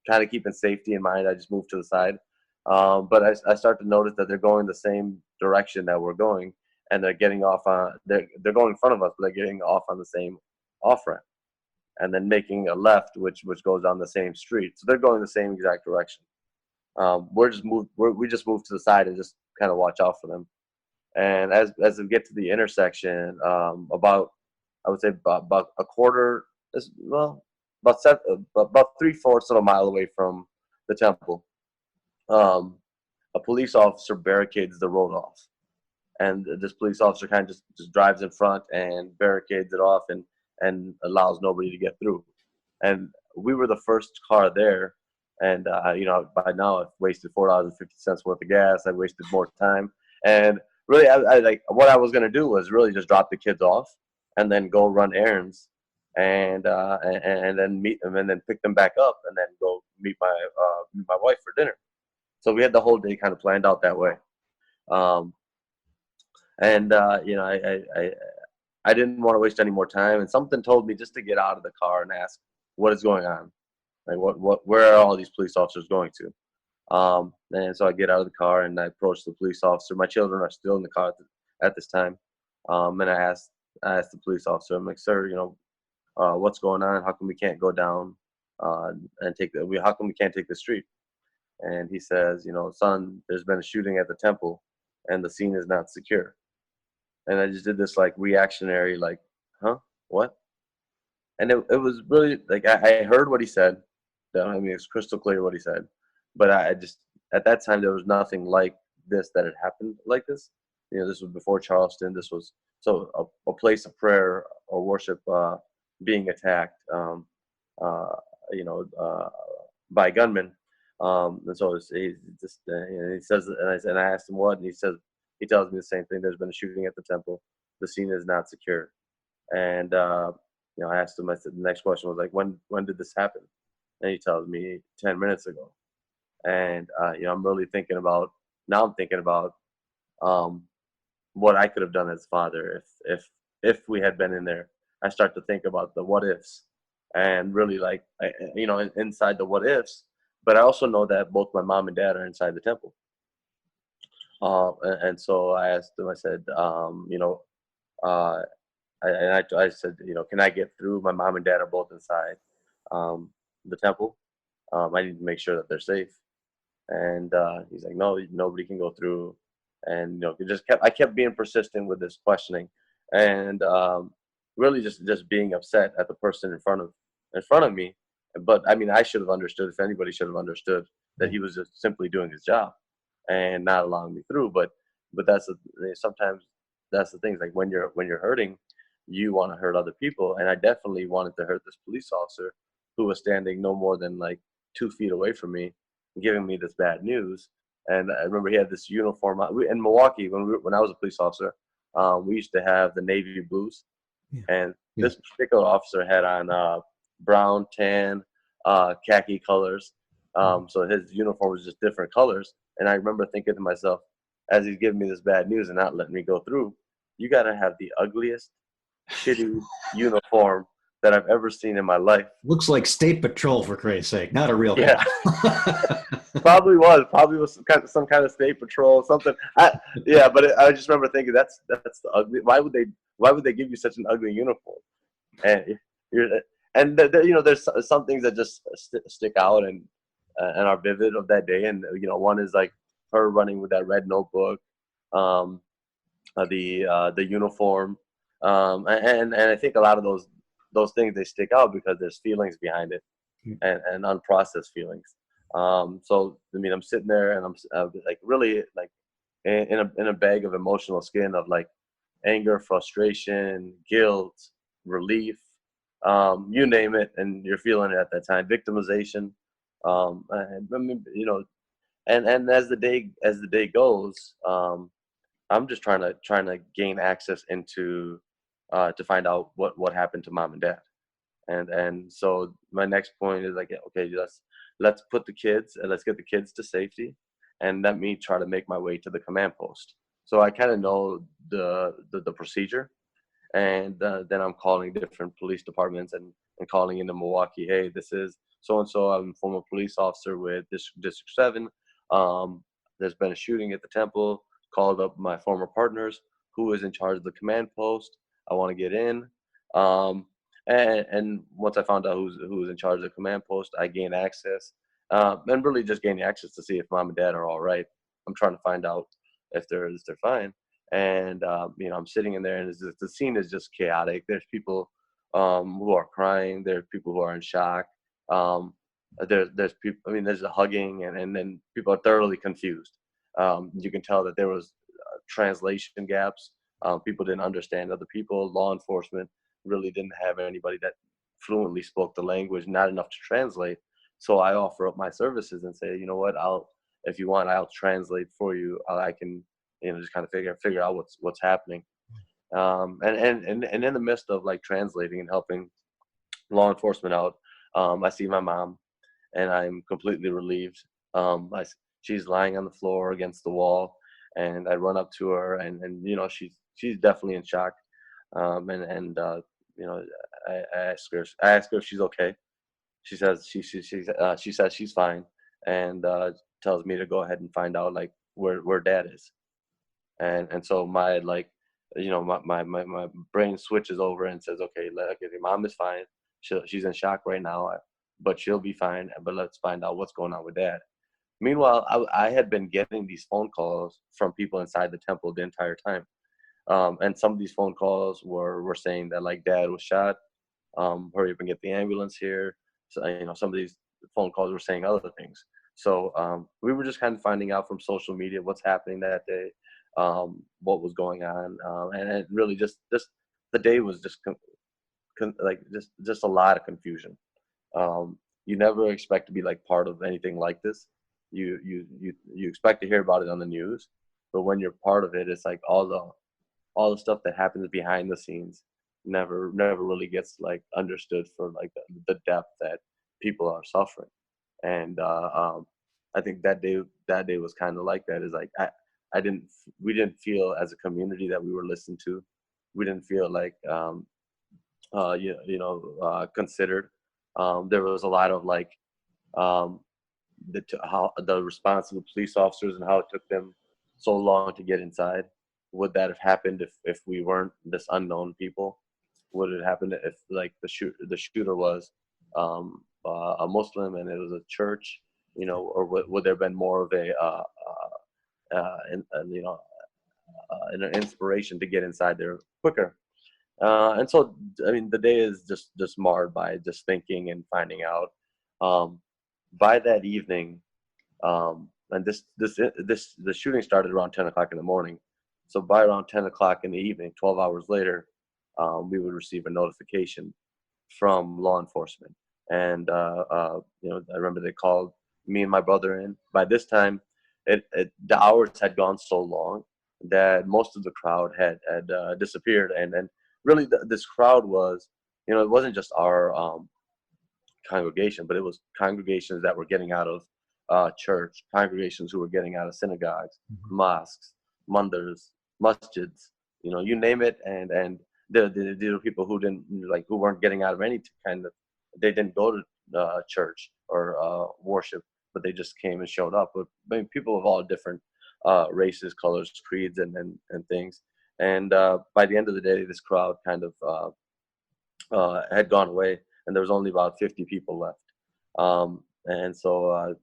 of keeping safety in mind, I just moved to the side. But I start to notice that they're going the same direction that we're going, and they're getting off on they're going in front of us, but they're getting off on the same off ramp, and then making a left, which goes down the same street. So they're going the same exact direction. We just moved to the side and just kind of watch out for them. And as we get to the intersection, about I would say about a quarter, about 3/4 of a mile away from the temple, a police officer barricades the road off, and this police officer kind of just drives in front and barricades it off and allows nobody to get through. And we were the first car there, and by now I've wasted $4.50 worth of gas. I wasted more time, and really, I like what I was gonna do was really just drop the kids off and then go run errands, and then meet them and then pick them back up and then go meet my wife for dinner. So we had the whole day kind of planned out that way. I didn't want to waste any more time, and something told me just to get out of the car and ask what is going on, like where are all these police officers going to? And so I get out of the car and I approach the police officer. My children are still in the car at this time, and I asked the police officer, I'm like, sir, what's going on? How come we can't go down and how come we can't take the street? And he says, son, there's been a shooting at the temple, and the scene is not secure. And I just did this like reactionary, like, huh, what? And it was really like I heard what he said. I mean, it's crystal clear what he said, but I just at that time there was nothing like this that had happened like this. This was before Charleston. This was a place of prayer or worship being attacked, by gunmen. And so he just he says, and I asked him what, and he tells me the same thing. There's been a shooting at the temple. The scene is not secure. And I asked him. I said the next question was like, when did this happen? And he tells me 10 minutes ago. And I'm really thinking about what I could have done as father if we had been in there. I start to think about the what ifs, and really like inside the what ifs. But I also know that both my mom and dad are inside the temple. And so I asked him. I said, I said, can I get through? My mom and dad are both inside the temple. I need to make sure that they're safe. And he's like, no, nobody can go through. And I kept being persistent with this questioning, and really just being upset at the person in front of me. But I mean, I should have understood. If anybody should have understood that he was just simply doing his job and not allowing me through. But sometimes that's the thing. Like when you're hurting, you want to hurt other people, and I definitely wanted to hurt this police officer who was standing no more than like 2 feet away from me, giving me this bad news. And I remember he had this uniform on. In Milwaukee, when I was a police officer, we used to have the navy blues, Yeah. and Yeah. this particular officer had on brown, tan, khaki colors. So his uniform was just different colors. And I remember thinking to myself, as he's giving me this bad news and not letting me go through, you got to have the ugliest, shitty uniform that I've ever seen in my life. Looks like State Patrol, for Christ's sake, not a real Yeah. cop. Probably was some kind of state patrol, something. But I just remember thinking that's the ugly. Why would they give you such an ugly uniform? And there's some things that just stick out and are vivid of that day. And one is like her running with that red notebook, the uniform, and I think a lot of those things, they stick out because there's feelings behind it, and unprocessed feelings. So I mean, I'm sitting there and I'm like really like in a bag of emotional skin of like anger, frustration, guilt, relief, you name it, and you're feeling it at that time. Victimization, and I mean, and as the day goes, I'm just trying to gain access into to find out what happened to mom and dad. And so my next point is like, okay, let's put the kids and let's get the kids to safety, and let me try to make my way to the command post. So I kind of know the procedure, and then I'm calling different police departments and calling into Milwaukee. Hey, this is so and so. I'm a former police officer with District 7. There's been a shooting at the temple. Called up my former partners, who is in charge of the command post. I want to get in. And once I found out who was in charge of the command post, I gained access, and really just gained access to see if mom and dad are all right. I'm trying to find out if they're fine. And I'm sitting in there, and the scene is just chaotic. There's people who are crying. There's people who are in shock. There's people. I mean, there's a hugging, and then people are thoroughly confused. You can tell that there was translation gaps. People didn't understand other people. Law enforcement really didn't have anybody that fluently spoke the language, not enough to translate. So I offer up my services and say, you know what, if you want, I'll translate for you. I can, just kind of figure out what's happening. And in the midst of like translating and helping law enforcement out, I see my mom, and I'm completely relieved. She's lying on the floor against the wall, and I run up to her, and she's definitely in shock. I ask her if she's okay. She says she says she's fine, and tells me to go ahead and find out like where dad is. And so my like my brain switches over and says, okay, your mom is fine. She's in shock right now, but she'll be fine. But let's find out what's going on with dad. Meanwhile, I had been getting these phone calls from people inside the temple the entire time. And some of these phone calls were saying that like dad was shot. Hurry up and get the ambulance here. So, some of these phone calls were saying other things. So we were just kind of finding out from social media what's happening that day, what was going on, and it really just the day was just just a lot of confusion. You never expect to be like part of anything like this. You expect to hear about it on the news, but when you're part of it, it's like all the stuff that happens behind the scenes never really gets like understood for like the depth that people are suffering. And I think that day was kind of like that. Is like we didn't feel as a community that we were listened to. We didn't feel like considered. There was a lot of like how the response of the police officers and how it took them so long to get inside. Would that have happened if we weren't this unknown people? would it happen if like the shooter was a Muslim and it was a church, or would there have been more of a you know an inspiration to get inside there quicker? And so, I mean, the day is just marred by just thinking and finding out. By that evening, and the shooting started around 10 o'clock in the morning. So by around 10 o'clock in the evening, 12 hours later, we would receive a notification from law enforcement. And I remember they called me and my brother in. By this time, the hours had gone so long that most of the crowd had disappeared, and really this crowd was, it wasn't just our congregation, but it was congregations that were getting out of church, congregations who were getting out of synagogues, mosques, mandars, masjids, you name it, and there were people who didn't who weren't getting out of any kind of, they didn't go to church or worship, but they just came and showed up. But I mean, people of all different races, colors, creeds, and things. And by the end of the day, this crowd kind of had gone away, and there was only about 50 people left. And so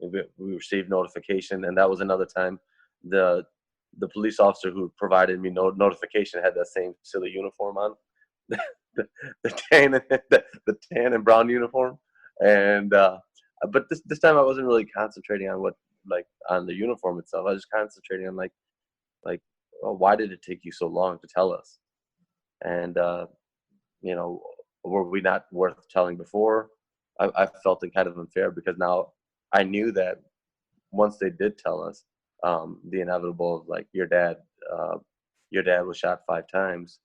we received notification, and that was another time the police officer who provided me notification had that same silly uniform on, the tan and brown uniform, and but this time I wasn't really concentrating on on the uniform itself. I was just concentrating on well, why did it take you so long to tell us? And were we not worth telling before? I felt it kind of unfair because now I knew that once they did tell us the inevitable of your dad was shot 5 times,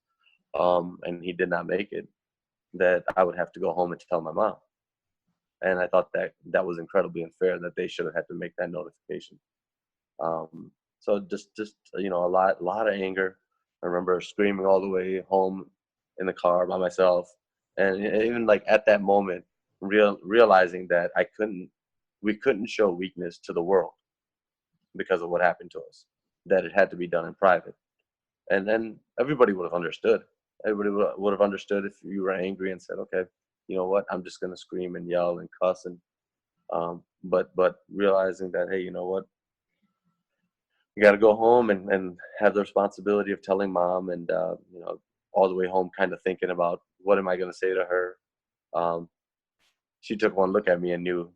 and he did not make it, that I would have to go home and tell my mom. And I thought that was incredibly unfair, that they should have had to make that notification. So just a lot of anger. I remember screaming all the way home in the car by myself, and even at that moment, realizing that we couldn't show weakness to the world because of what happened to us, that it had to be done in private. And then everybody would have understood. Everybody would have understood if you were angry and said, okay, you know what, I'm just going to scream and yell and cuss. And but realizing that, hey, you know what, you got to go home and have the responsibility of telling mom, and all the way home kind of thinking about what am I going to say to her. She took one look at me and knew,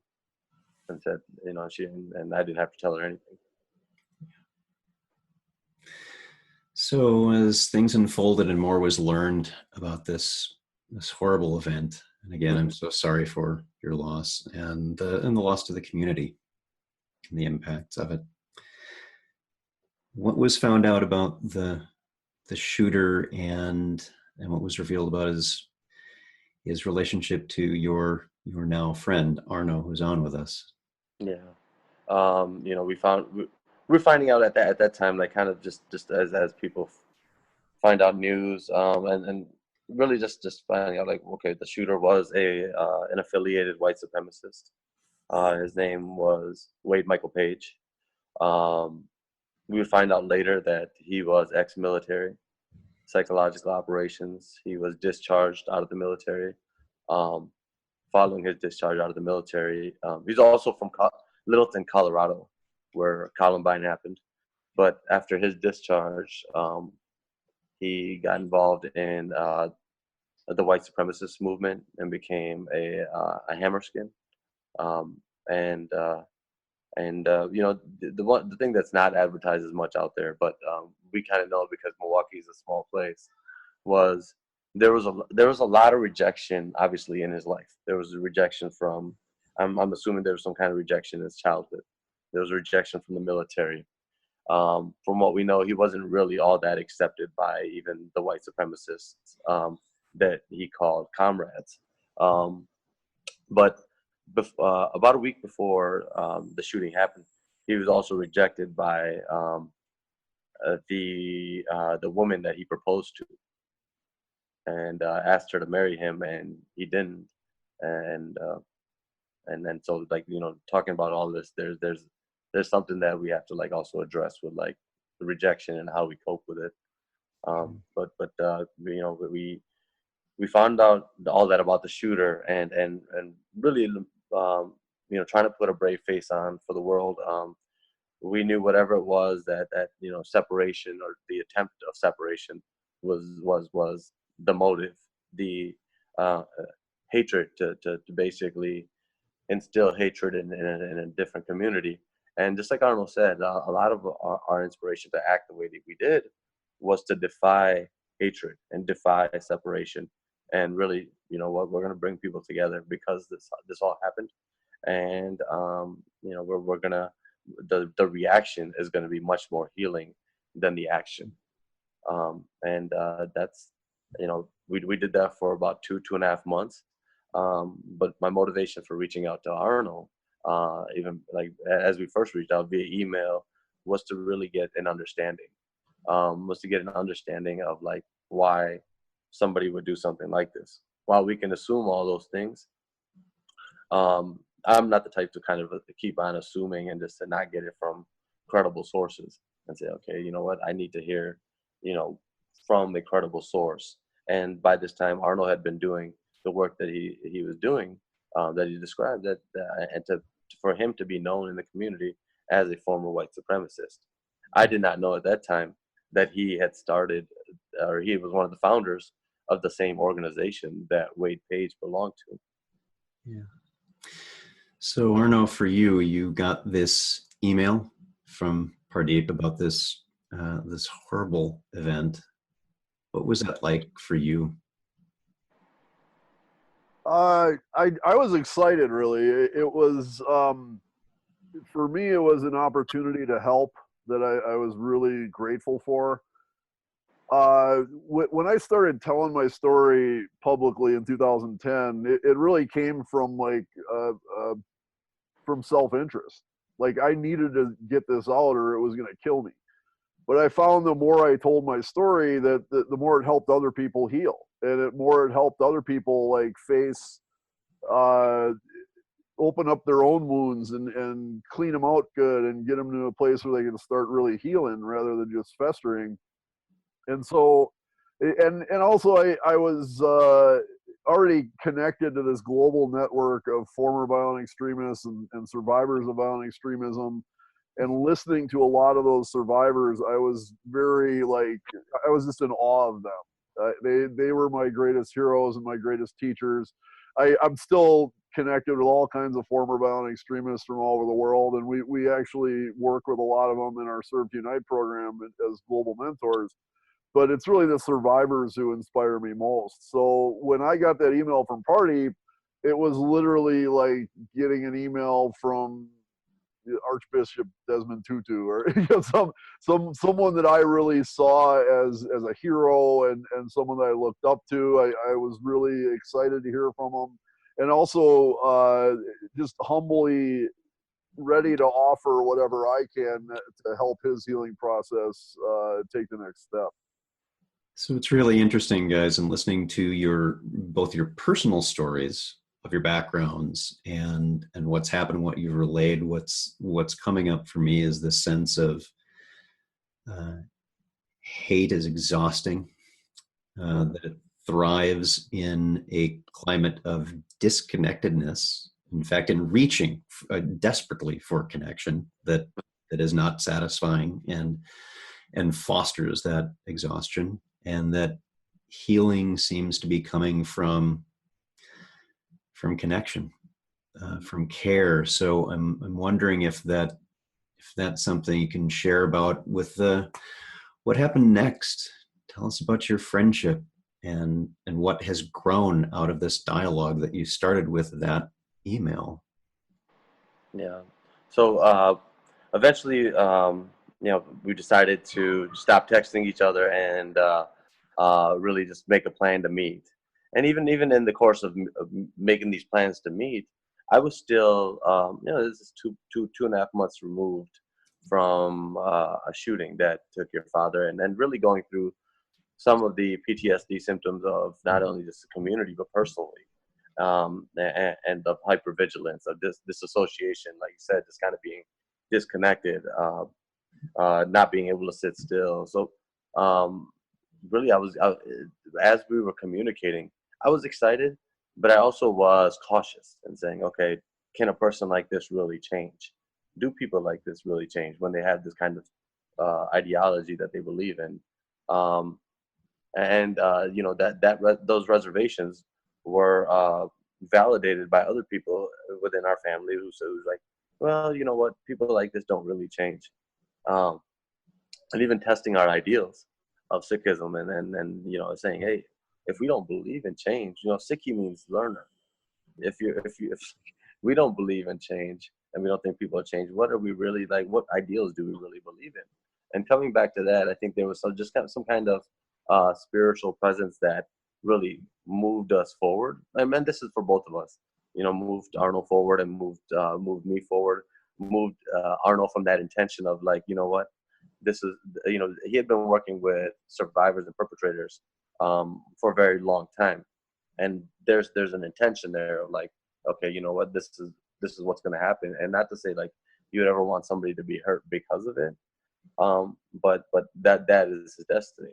and said, and I didn't have to tell her anything. So as things unfolded and more was learned about this horrible event, and again, I'm so sorry for your loss and the loss to the community and the impacts of it. What was found out about the shooter and what was revealed about his relationship to your now friend Arno, who's on with us? Yeah, we're finding out at that time, kind of just as people find out news, and really just finding out okay, the shooter was an affiliated white supremacist. His name was Wade Michael Page. We would find out later that he was ex-military, psychological operations. He was discharged out of the military. Following his discharge out of the military, he's also from Littleton, Colorado, where Columbine happened. But after his discharge, he got involved in the white supremacist movement and became a hammerskin. The thing that's not advertised as much out there, but we kind of know because Milwaukee is a small place, was there was a lot of rejection, obviously, in his life. There was a rejection from, I'm assuming there was some kind of rejection in his childhood. There was a rejection from the military. From what we know, he wasn't really all that accepted by even the white supremacists that he called comrades. But about a week before the shooting happened, he was also rejected by the woman that he proposed to, and asked her to marry him, and he didn't. And then so talking about all this, there's something that we have to also address with the rejection and how we cope with it. We found out all that about the shooter, and really, trying to put a brave face on for the world. We knew whatever it was that separation, or the attempt of separation, was the motive, the uh, hatred to basically instill hatred in a different community. And just like Arnold said, a lot of our inspiration to act the way that we did was to defy hatred and defy separation. And really, what, we're going to bring people together because this all happened. And we're gonna the reaction is going to be much more healing than the action. And that's we did that for about 2.5 months. But my motivation for reaching out to Arno, even like as we first reached out via email, was to really get an understanding. Was to get an understanding of like why somebody would do something like this. While we can assume all those things, I'm not the type to kind of keep on assuming and just to not get it from credible sources and say, okay, you know what, I need to hear, from a credible source. And by this time, Arnold had been doing the work that he was doing, that he described, and for him to be known in the community as a former white supremacist. I did not know at that time that he had started, or he was one of the founders of the same organization that Wade Page belonged to. Yeah. So Arno, for you, you got this email from Pardeep about this this horrible event. What was that like for you? I was excited, really. It was, for me, it was an opportunity to help that I was really grateful for. When I started telling my story publicly in 2010, it really came from from self-interest. Like, I needed to get this out or it was going to kill me. But I found the more I told my story, that the more it helped other people heal, and the more it helped other people like face, open up their own wounds and clean them out good and get them to a place where they can start really healing rather than just festering. And so, and also I was already connected to this global network of former violent extremists and survivors of violent extremism. And listening to a lot of those survivors, I was I was just in awe of them. They were my greatest heroes and my greatest teachers. I'm still connected with all kinds of former violent extremists from all over the world, and we actually work with a lot of them in our Serve to Unite program as global mentors. But it's really the survivors who inspire me most. So when I got that email from Pardeep, it was literally like getting an email from Archbishop Desmond Tutu, or someone that I really saw as a hero and someone that I looked up to. I was really excited to hear from him, and also just humbly ready to offer whatever I can to help his healing process take the next step. So it's really interesting, guys, in listening to both your personal stories of your backgrounds and what's happened, what you've relayed. What's coming up for me is this sense of hate is exhausting, that it thrives in a climate of disconnectedness. In fact, in reaching desperately for connection that is not satisfying and fosters that exhaustion, and that healing seems to be coming from connection, from care. So I'm wondering if that's something you can share about with what happened next. Tell us about your friendship and what has grown out of this dialogue that you started with that email. Yeah. So eventually, we decided to stop texting each other and really just make a plan to meet. And even in the course of making these plans to meet, I was still, this is 2.5 months removed from a shooting that took your father, and then really going through some of the PTSD symptoms of not only just the community but personally, and the hypervigilance of this disassociation, like you said, just kind of being disconnected, not being able to sit still. So really, as we were communicating, I was excited, but I also was cautious and saying, okay, can a person like this really change? Do people like this really change when they have this kind of ideology that they believe in? Um, and those reservations were validated by other people within our family who said, was like, well, you know what, people like this don't really change. Um, and even testing our ideals of Sikhism, and saying, hey, if we don't believe in change, Sikhi means learner. If we don't believe in change and we don't think people change, what are we really like? What ideals do we really believe in? And coming back to that, I think there was some kind of spiritual presence that really moved us forward. And this is for both of us. Moved Arno forward and moved me forward. Moved Arno from that intention of like, you know what, this is, he had been working with survivors and perpetrators for a very long time, and there's an intention there of like, okay, you know what, this is what's going to happen, and not to say like you would ever want somebody to be hurt because of it, but that is his destiny,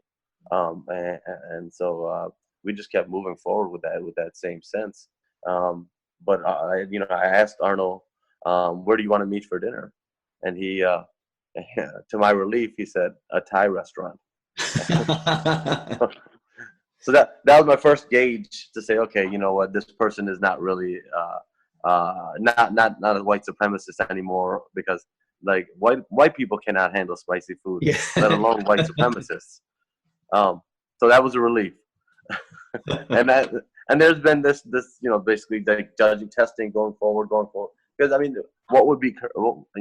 and so we just kept moving forward with that same sense. But I asked Arno, where do you want to meet for dinner, and he to my relief, he said a Thai restaurant. So that was my first gauge to say, okay, you know what, this person is not really not a white supremacist anymore, because like white people cannot handle spicy food, Yeah. let alone white supremacists. So that was a relief. and there's been this basically like judging, testing, going forward, because I mean, what would be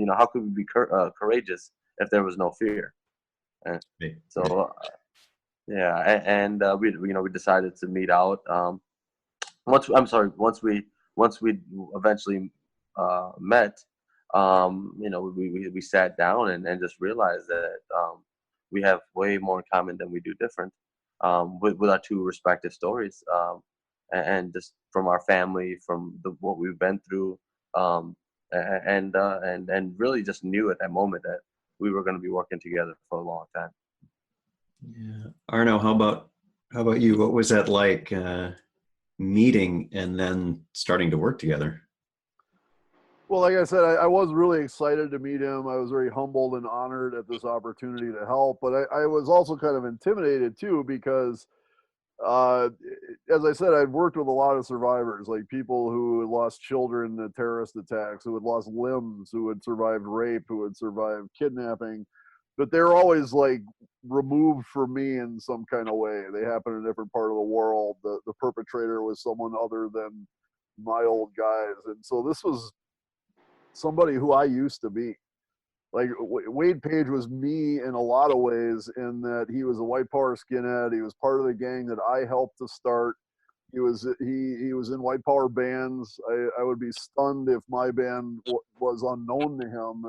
how could we be courageous if there was no fear? So yeah, and we decided to meet out. Once we eventually met, we sat down and just realized that we have way more in common than we do different, with our two respective stories, and just from our family, from what we've been through, and really just knew at that moment that we were going to be working together for a long time. Yeah. Arno, how about you? What was that like, meeting and then starting to work together? Well, like I said, I was really excited to meet him. I was very humbled and honored at this opportunity to help, but I was also kind of intimidated too, because uh, as I said, I'd worked with a lot of survivors, like people who had lost children to terrorist attacks, who had lost limbs, who had survived rape, who had survived kidnapping, but they're always like removed from me in some kind of way. They happen in a different part of the world. The perpetrator was someone other than my old guys, and so this was somebody who I used to be. Like Wade Page was me in a lot of ways, in that he was a white power skinhead. He was part of the gang that I helped to start. He was in white power bands. I would be stunned if my band was unknown to him,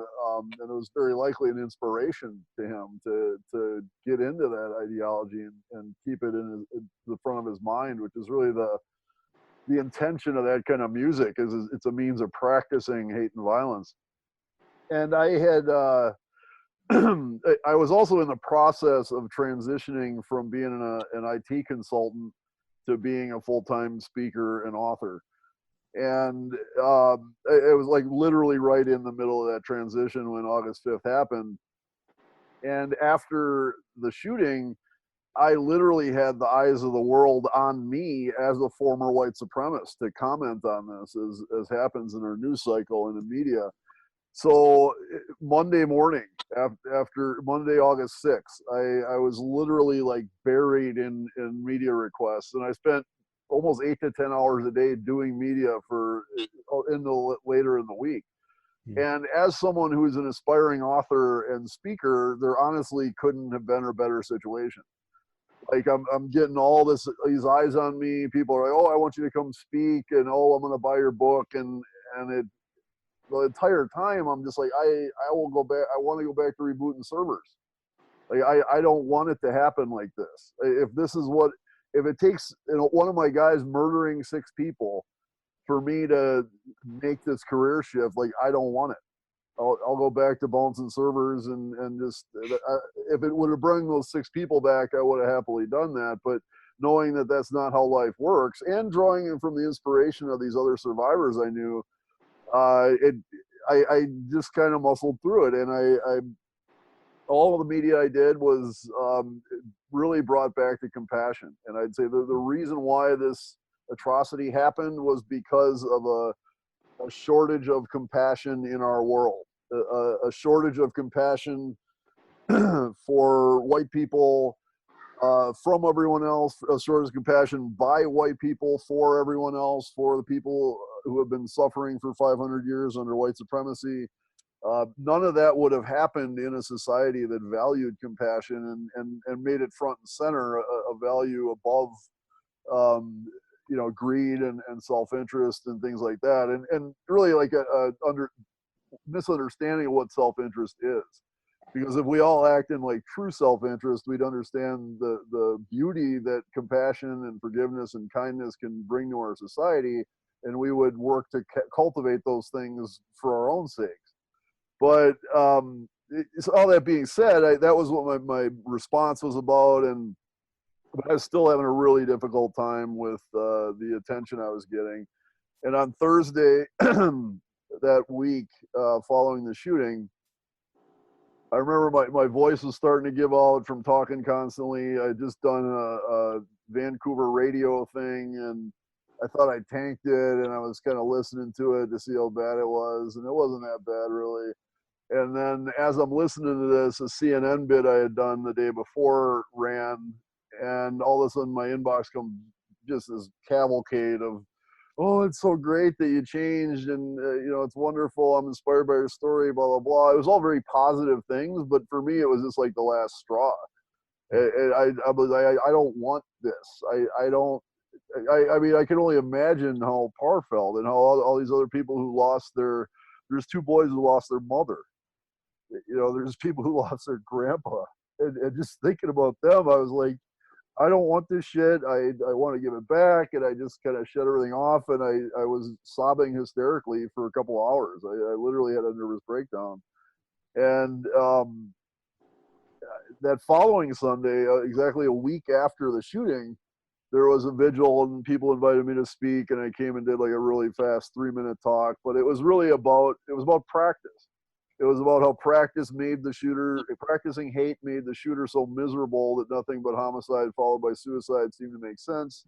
and it was very likely an inspiration to him to get into that ideology and keep it in the front of his mind, which is really the intention of that kind of music. Is it's a means of practicing hate and violence. And I had I was also in the process of transitioning from being an IT consultant to being a full-time speaker and author. And it was like literally right in the middle of that transition when August 5th happened. And after the shooting, I literally had the eyes of the world on me as a former white supremacist to comment on this, as happens in our news cycle and in media. So Monday morning, after Monday, August 6th, I was literally like buried in media requests, and I spent almost 8 to 10 hours a day doing media for later in the week. And as someone who's an aspiring author and speaker, there honestly couldn't have been a better situation. Like I'm getting all these eyes on me. People are like, "Oh, I want you to come speak," and "Oh, I'm going to buy your book," and it. The entire time I'm just like, I will go back. I want to go back to rebooting servers. Like I don't want it to happen like this. If it takes one of my guys murdering 6 people for me to make this career shift, like I don't want it. I'll go back to bouncing servers and just, if it would have brought those 6 people back, I would have happily done that. But knowing that that's not how life works, and drawing in from the inspiration of these other survivors I knew, I just kind of muscled through it. And I all the media I did was really brought back to compassion. And I'd say the reason why this atrocity happened was because of a shortage of compassion in our world, a shortage of compassion for white people from everyone else, a shortage of compassion by white people for everyone else, for the people who have been suffering for 500 years under white supremacy. None of that would have happened in a society that valued compassion and made it front and center, a value above greed and self-interest and things like that, and really like a misunderstanding of what self-interest is. Because if we all act in like true self-interest, we'd understand the beauty that compassion and forgiveness and kindness can bring to our society, and we would work to cultivate those things for our own sakes. But all that being said, that was what my response was about, but I was still having a really difficult time with the attention I was getting. And on Thursday that week following the shooting, I remember my voice was starting to give out from talking constantly. I'd just done a Vancouver radio thing, and I thought I tanked it, and I was kind of listening to it to see how bad it was, and it wasn't that bad really. And then as I'm listening to this, a CNN bit I had done the day before ran, and all of a sudden my inbox comes just this cavalcade of, oh, it's so great that you changed, and it's wonderful, I'm inspired by your story, blah blah blah. It was all very positive things, but for me it was just like the last straw. And I was like, I don't want this. I mean, I can only imagine how Parr felt, and how all these other people who lost there's 2 boys who lost their mother. There's people who lost their grandpa, and just thinking about them, I was like, I don't want this shit. I want to give it back. And I just kind of shut everything off, and I was sobbing hysterically for a couple of hours. I literally had a nervous breakdown. And that following Sunday, exactly a week after the shooting, there was a vigil, and people invited me to speak, and I came and did like a really fast 3-minute talk. But it was about practice. It was about how practicing hate made the shooter so miserable that nothing but homicide followed by suicide seemed to make sense,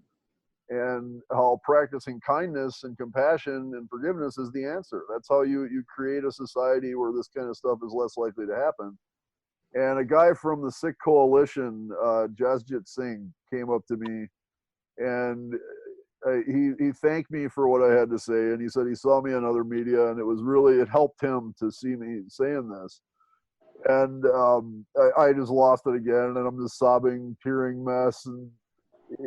and how practicing kindness and compassion and forgiveness is the answer. That's how you create a society where this kind of stuff is less likely to happen. And a guy from the Sikh coalition, Jasjit Singh, came up to me, and he thanked me for what I had to say, and he said he saw me on other media, and it helped him to see me saying this. And I just lost it again, and I'm just sobbing, tearing mess. And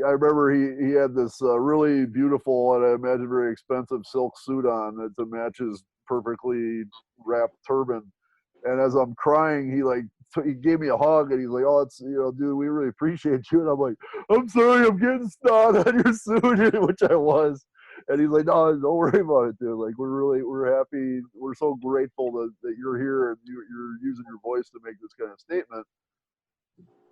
I remember he had this really beautiful, and I imagine very expensive silk suit on that matches perfectly wrapped turban. And as I'm crying, he gave me a hug, and he's like, "Oh, it's dude, we really appreciate you." And I'm like, "I'm sorry, I'm getting snot on your suit," which I was. And he's like, "No, don't worry about it, dude. Like, we're happy. We're so grateful that you're here and you're using your voice to make this kind of statement."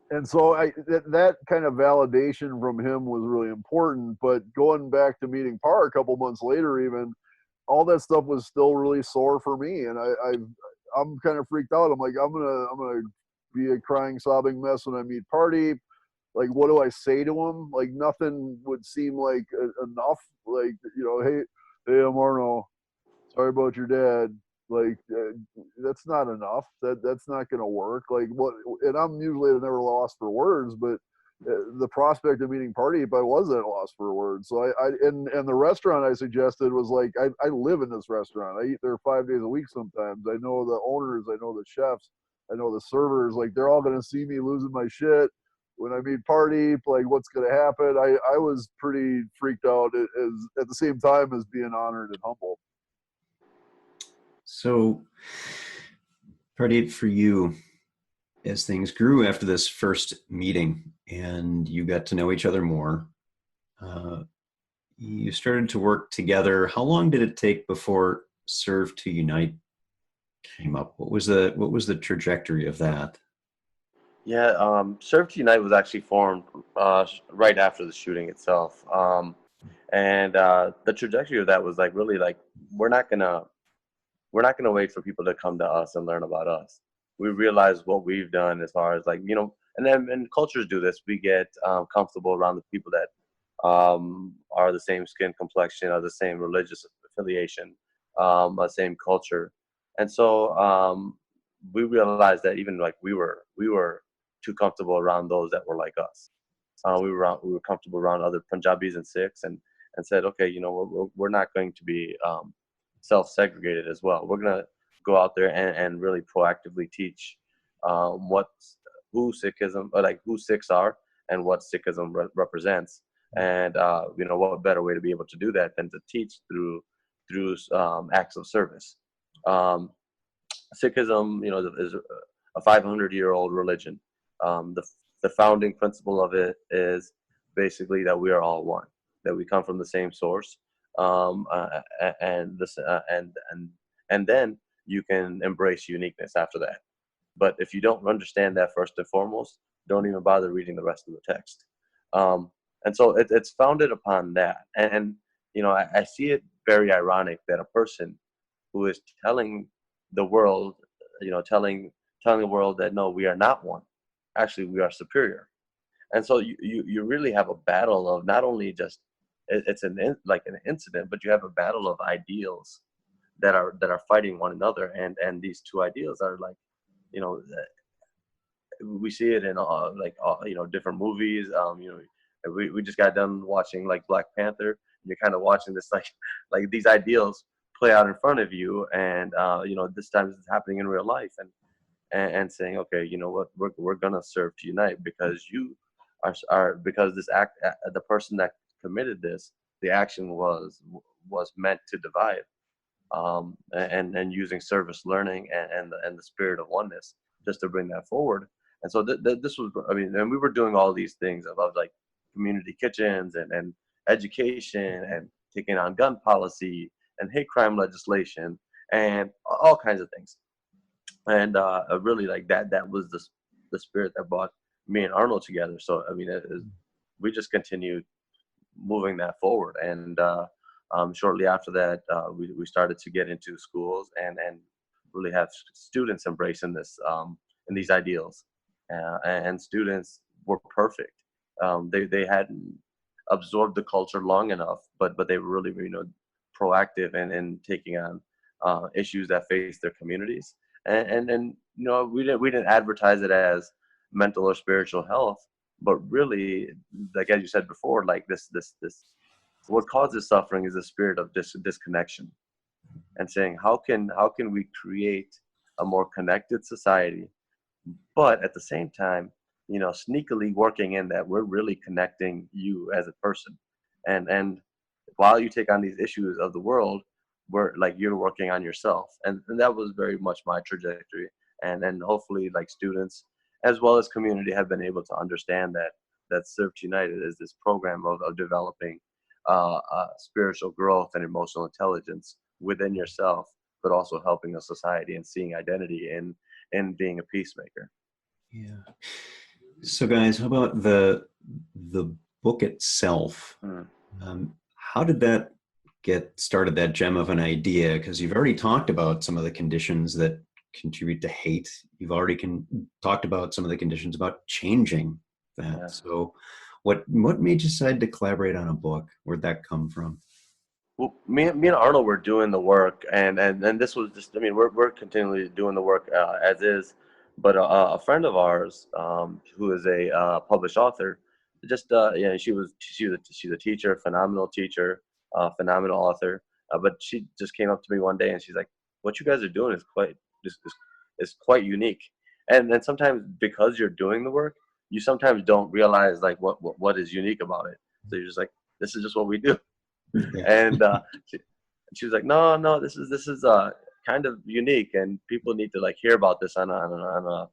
And so that kind of validation from him was really important. But going back to meeting Parr a couple months later, even, all that stuff was still really sore for me, and I'm kind of freaked out. I'm like, I'm gonna be a crying, sobbing mess when I meet Pardeep. Like, what do I say to him? Like, nothing would seem like enough. Like, hey, I'm Arno. Sorry about your dad. Like, that's not enough. That's not gonna work. Like, what? And I'm usually never lost for words, but the prospect of meeting Pardeep, I was at a loss for words. So and the restaurant I suggested was like, I live in this restaurant. I eat there 5 days a week sometimes. I know the owners, I know the chefs, I know the servers. Like, they're all gonna see me losing my shit when I meet Pardeep. Like, what's gonna happen? I was pretty freaked out at the same time as being honored and humbled. So, Pardeep, for you, as things grew after this first meeting and you got to know each other more, you started to work together. How long did it take before Serve to Unite came up? What was the trajectory of that? Yeah, Serve to Unite was actually formed right after the shooting itself, and the trajectory of that was like really like we're not gonna we're not gonna wait for people to come to us and learn about us. We realize what we've done as far as like and then and cultures do this. We get comfortable around the people that are the same skin complexion, are the same religious affiliation, same culture, and so we realized that even like we were too comfortable around those that were like us. We were comfortable around other Punjabis and Sikhs, and said, okay, we're not going to be self-segregated as well. We're gonna go out there and really proactively teach what who Sikhism, or like who Sikhs are, and what Sikhism represents. And what better way to be able to do that than to teach through acts of service. Um, Sikhism, is a 500-year-old religion. The founding principle of it is basically that we are all one, that we come from the same source, and this and then you can embrace uniqueness after that. But if you don't understand that first and foremost, don't even bother reading the rest of the text. Um, and so it's founded upon that, and I see it very ironic that a person who is telling the world, telling the world that no, we are not one. Actually, we are superior. And so you really have a battle of not only just it's like an incident, but you have a battle of ideals that are fighting one another, and these two ideals are like, you know, we see it in different movies. We just got done watching like Black Panther. And you're kind of watching this like like these ideals play out in front of you, and this time it's happening in real life, and saying, okay, you know what, we're gonna serve to unite because you are because this act, the person that committed this, the action was meant to divide, and using service learning and the spirit of oneness just to bring that forward. And so this was, I mean, and we were doing all these things about like community kitchens and education and taking on gun policy and hate crime legislation and all kinds of things. And really like that was the spirit that brought me and Arnold together. So I mean, we just continued moving that forward. And shortly after that, we started to get into schools and really have students embracing this and these ideals. And students were perfect. They hadn't absorbed the culture long enough, but they were really proactive in taking on issues that face their communities. And we didn't advertise it as mental or spiritual health, but really, like as you said before, like this what causes suffering is a spirit of disconnection, and saying how can we create a more connected society, but at the same time, sneakily working in that we're really connecting you as a person, and while you take on these issues of the world, where like you're working on yourself, and that was very much my trajectory, and hopefully like students as well as community have been able to understand that Serve United is this program of developing spiritual growth and emotional intelligence within yourself, but also helping a society and seeing identity in being a peacemaker. Yeah. So, guys, how about the book itself? Mm. How did that get started? That gem of an idea, because you've already talked about some of the conditions that contribute to hate. You've already talked about some of the conditions about changing that. Yeah. So, what made you decide to collaborate on a book? Where'd that come from? Well, me and Arnold were doing the work, and this was just, I mean, we're continually doing the work as is, but a friend of ours, who is a published author, just she's a teacher, phenomenal teacher, phenomenal author, but she just came up to me one day and she's like, "What you guys are doing is quite unique," and then sometimes because you're doing the work, you sometimes don't realize like what is unique about it. So you're just like, "This is just what we do." Yeah. And she was like, no, this is kind of unique, and people need to like hear about this on a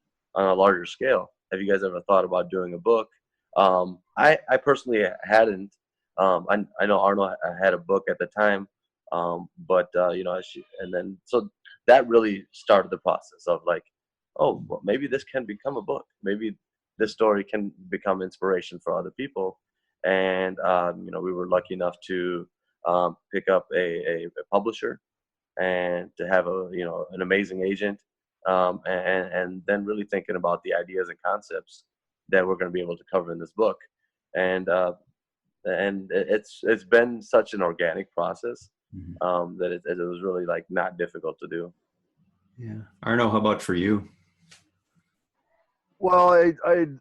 larger scale. Have you guys ever thought about doing a book? I personally hadn't. I know Arno had a book at the time, but and then so that really started the process of like, oh, well, maybe this can become a book. Maybe this story can become inspiration for other people. And we were lucky enough to pick up a publisher and to have an amazing agent, and then really thinking about the ideas and concepts that we're going to be able to cover in this book. And it's been such an organic process, that it was really like not difficult to do. Yeah. Arno, how about for you? Well,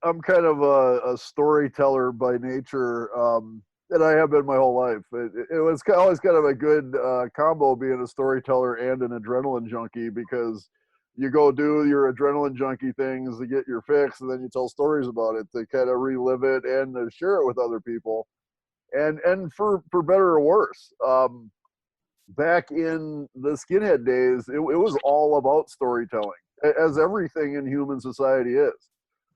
I'm kind of a storyteller by nature, and I have been my whole life. It was always kind of a good combo being a storyteller and an adrenaline junkie, because you go do your adrenaline junkie things to get your fix, and then you tell stories about it to kind of relive it and to share it with other people, and for better or worse. Back in the skinhead days, it was all about storytelling, as everything in human society is.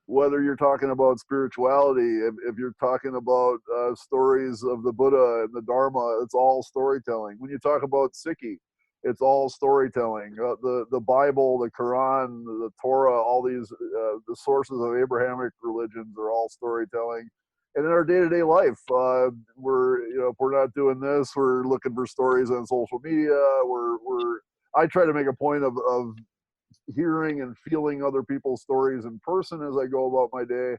Whether you're talking about spirituality, if you're talking about stories of the Buddha and the Dharma, it's all storytelling. When you talk about Sikhi, it's all storytelling. The Bible, the Quran, the Torah, all these the sources of Abrahamic religions are all storytelling. And in our day-to-day life, we're if we're not doing this, we're looking for stories on social media. I try to make a point of hearing and feeling other people's stories in person as I go about my day.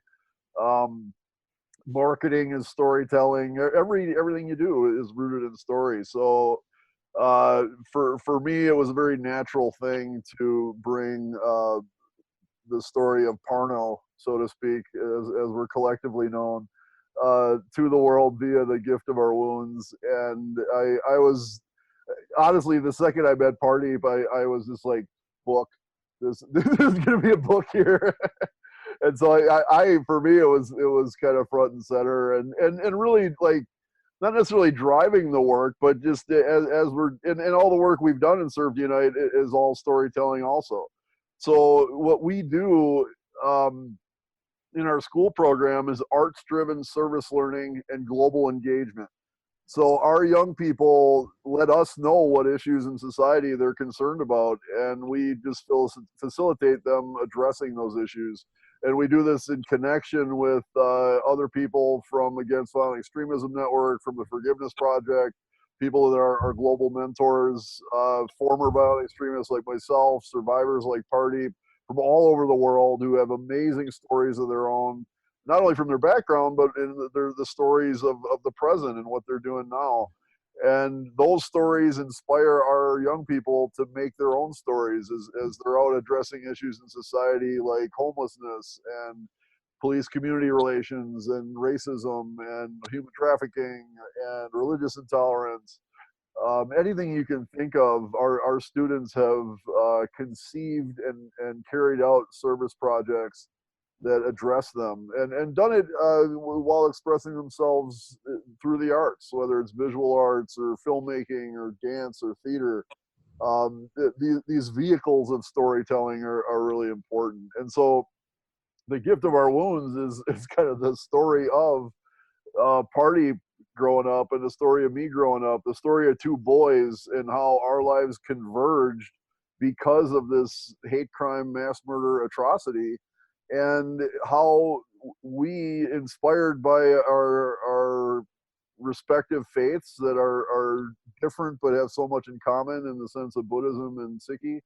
Marketing is storytelling. Everything you do is rooted in story. So for me, it was a very natural thing to bring the story of Parno, so to speak, as we're collectively known, to the world via the gift of our wounds. And I was honestly, the second I met Pardeep, I was just like, book. This is gonna be a book here. And so I for me it was kind of front and center, and really, like, not necessarily driving the work, but just as we're and all the work we've done in Serve Unite is all storytelling also. So what we do in our school program is arts-driven service learning and global engagement. So our young people let us know what issues in society they're concerned about, and we just facilitate them addressing those issues. And we do this in connection with other people from Against Violent Extremism Network, from the Forgiveness Project, people that are global mentors, former violent extremists like myself, survivors like Pardeep, from all over the world who have amazing stories of their own, not only from their background, but in the stories of the present and what they're doing now. And those stories inspire our young people to make their own stories as they're out addressing issues in society like homelessness and police community relations and racism and human trafficking and religious intolerance. Anything you can think of, our students have conceived and carried out service projects that address them, and done it while expressing themselves through the arts, whether it's visual arts or filmmaking or dance or theater. These vehicles of storytelling are really important. And so the gift of our wounds is kind of the story of Pardeep growing up and the story of me growing up, the story of two boys and how our lives converged because of this hate crime, mass murder atrocity, and how we, inspired by our respective faiths that are different but have so much in common in the sense of Buddhism and Sikhi,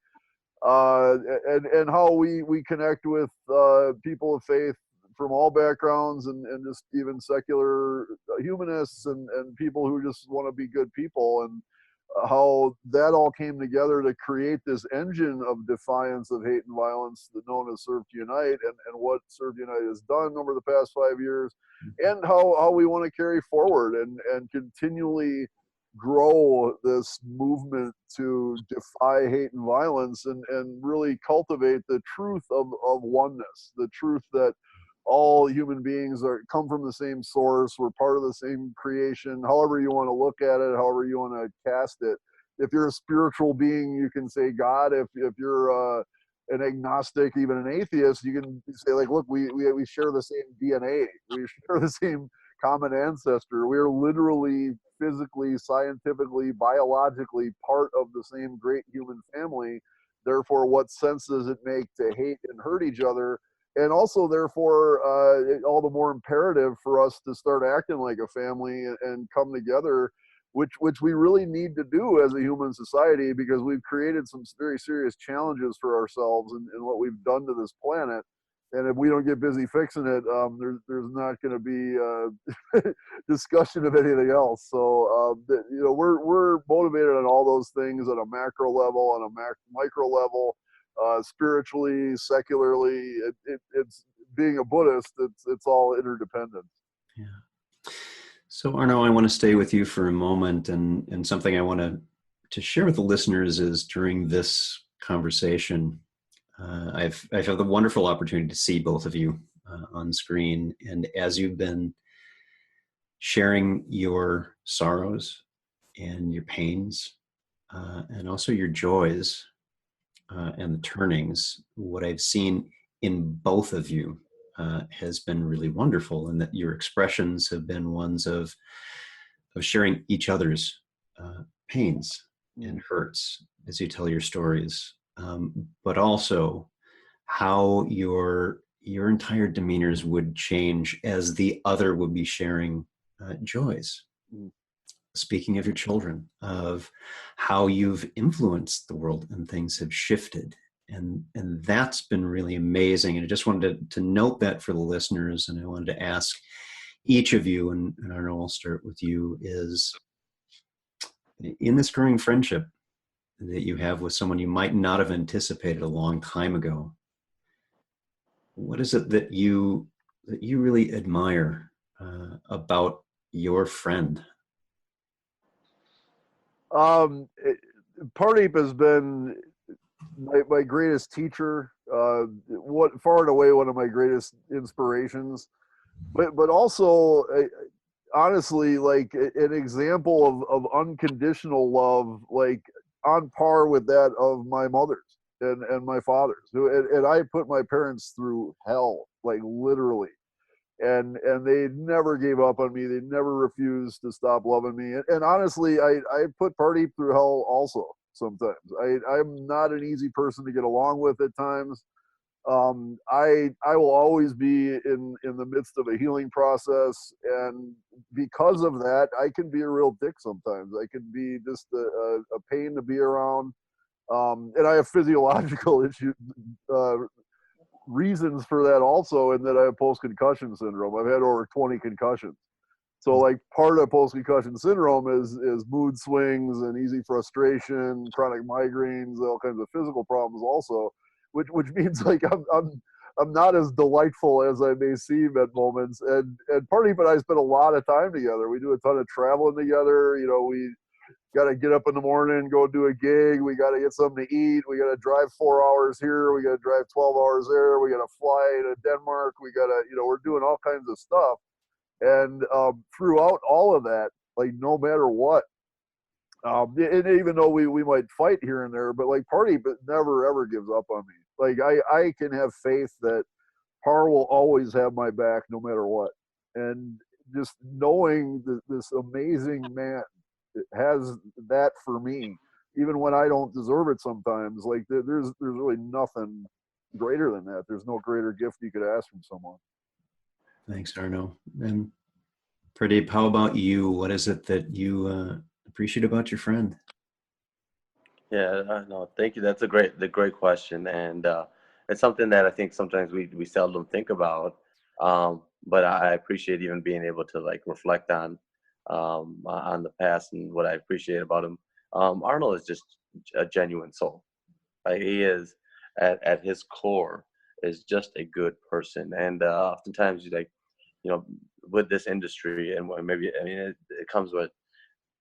and how we connect with people of faith from all backgrounds, and just even secular humanists and people who just want to be good people, and how that all came together to create this engine of defiance of hate and violence known as Serve to Unite, and what Serve to Unite has done over the past 5 years, and how we want to carry forward and continually grow this movement to defy hate and violence, and really cultivate the truth of oneness, the truth that all human beings come from the same source. We're part of the same creation, however you want to look at it, however you want to cast it. If you're a spiritual being, you can say God. If you're an agnostic, even an atheist, you can say, like, look, we share the same DNA. We share the same common ancestor. We're literally, physically, scientifically, biologically part of the same great human family. Therefore, what sense does it make to hate and hurt each other? And also, therefore, all the more imperative for us to start acting like a family and come together, which we really need to do as a human society, because we've created some very serious challenges for ourselves and what we've done to this planet. And if we don't get busy fixing it, there's not going to be discussion of anything else. So we're motivated on all those things on a macro level, on a micro level, spiritually, secularly. It's being a Buddhist. It's all interdependent. Yeah. So Arno, I want to stay with you for a moment, and something I want to share with the listeners is during this conversation. I've had the wonderful opportunity to see both of you on screen, and as you've been sharing your sorrows and your pains, and also your joys and the turnings, what I've seen in both of you has been really wonderful, and that your expressions have been ones of sharing each other's pains and hurts as you tell your stories, but also how your entire demeanors would change as the other would be sharing joys. Speaking of your children, of how you've influenced the world and things have shifted. And that's been really amazing. And I just wanted to note that for the listeners. And I wanted to ask each of you, and Arno, I'll start with you, is in this growing friendship that you have with someone you might not have anticipated a long time ago, what is it that you really admire about your friend? Pardeep has been my greatest teacher, what far and away one of my greatest inspirations, but also honestly, like an example of unconditional love, like on par with that of my mother's and my father's, and I put my parents through hell, like literally. And they never gave up on me. They never refused to stop loving me. And honestly, I put Pardeep through hell also sometimes. I'm not an easy person to get along with at times. I will always be in the midst of a healing process, and because of that, I can be a real dick sometimes. I can be just a pain to be around. And I have physiological issues, reasons for that also, in that I have post-concussion syndrome. I've had over 20 concussions. So like part of post-concussion syndrome is mood swings and easy frustration, chronic migraines, all kinds of physical problems also, which means like I'm not as delightful as I may seem at moments. And Pardeep and I spend a lot of time together. We do a ton of traveling together. We got to get up in the morning, go do a gig. We got to get something to eat. We got to drive 4 hours here. We got to drive 12 hours there. We got to fly to Denmark. We got to, we're doing all kinds of stuff. And throughout all of that, like no matter what, and even though we might fight here and there, but like Pardeep never ever gives up on me. Like I can have faith that Par will always have my back no matter what. And just knowing that this amazing man has that for me, even when I don't deserve it sometimes, like there's really nothing greater than that. There's no greater gift you could ask from someone. Thanks, Arno. And Pradeep, how about you? What is it that you appreciate about your friend? Yeah, no, thank you. That's a great question, and it's something that I think sometimes we seldom think about. But I appreciate even being able to like reflect on the past and what I appreciate about him. Arnold is just a genuine soul. He is at his core is just a good person, and oftentimes you like, with this industry and maybe it comes with,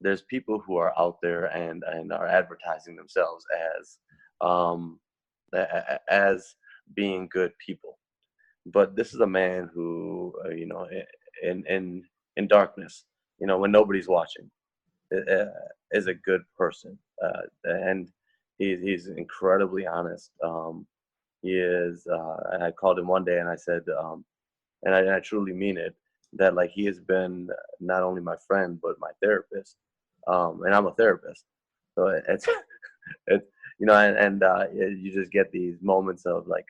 there's people who are out there and are advertising themselves as being good people, but this is a man who in darkness, when nobody's watching, is a good person, and he's incredibly honest. He is, and I called him one day and I said, and I truly mean it, that like he has been not only my friend but my therapist, and I'm a therapist, so it's it's you just get these moments of like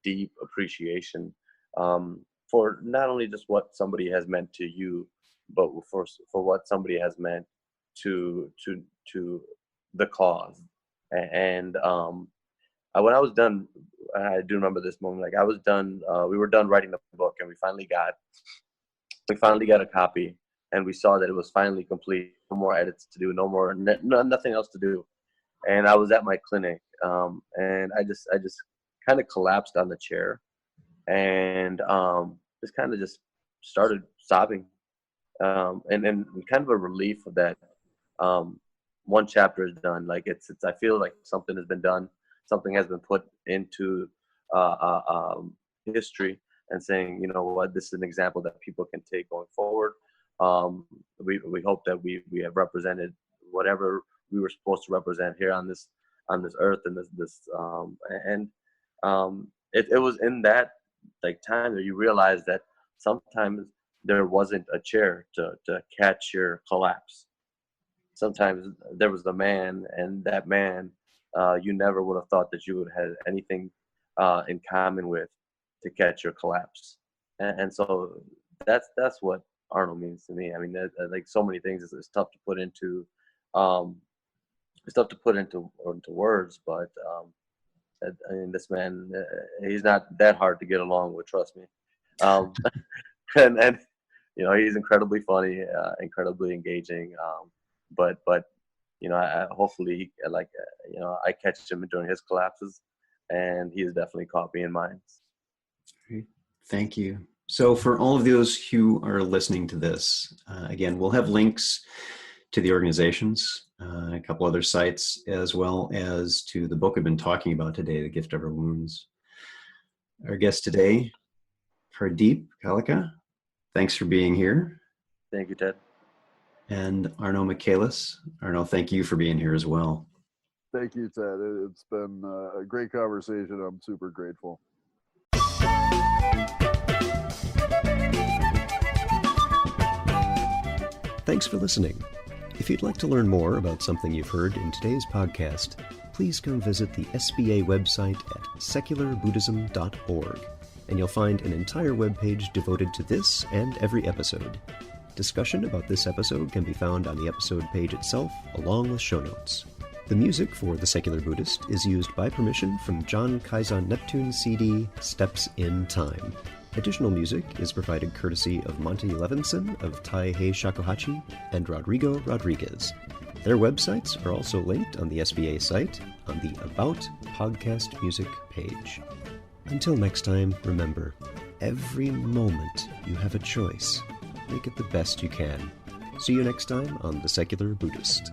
deep appreciation for not only just what somebody has meant to you, but for what somebody has meant to the cause. And when I was done, I do remember this moment. Like I was done, we were done writing the book, and we finally got a copy, and we saw that it was finally complete. No more edits to do, nothing else to do. And I was at my clinic, and I just kind of collapsed on the chair, and just kind of just started sobbing, and kind of a relief that one chapter is done. Like it's I feel like something has been done, something has been put into history, and saying, you know what, this is an example that people can take going forward. We hope that we have represented whatever we were supposed to represent here on this earth, and it was in that like time that you realize that sometimes there wasn't a chair to catch your collapse. Sometimes there was a man, and that man you never would have thought that you would have anything in common with to catch your collapse. And so that's what Arno means to me. I mean, like so many things, it's tough to put into words, but I mean, this man, he's not that hard to get along with, trust me. And you know, he's incredibly funny, incredibly engaging. But you know, hopefully, you know, I catch him during his collapses, and he has definitely caught me in mine. Great. Thank you. So for all of those who are listening to this, again, we'll have links to the organizations, a couple other sites, as well as to the book we've been talking about today, The Gift of Our Wounds. Our guest today, Pardeep Kaleka, thanks for being here. Thank you, Ted. And Arno Michaelis. Arno, thank you for being here as well. Thank you, Ted. It's been a great conversation. I'm super grateful. Thanks for listening. If you'd like to learn more about something you've heard in today's podcast, please come visit the SBA website at secularbuddhism.org, and you'll find an entire webpage devoted to this and every episode. Discussion about this episode can be found on the episode page itself, along with show notes. The music for The Secular Buddhist is used by permission from John Kaizan Neptune's CD, Steps in Time. Additional music is provided courtesy of Monty Levinson of Taihei Shakuhachi and Rodrigo Rodriguez. Their websites are also linked on the SBA site on the About Podcast Music page. Until next time, remember, every moment you have a choice. Make it the best you can. See you next time on The Secular Buddhist.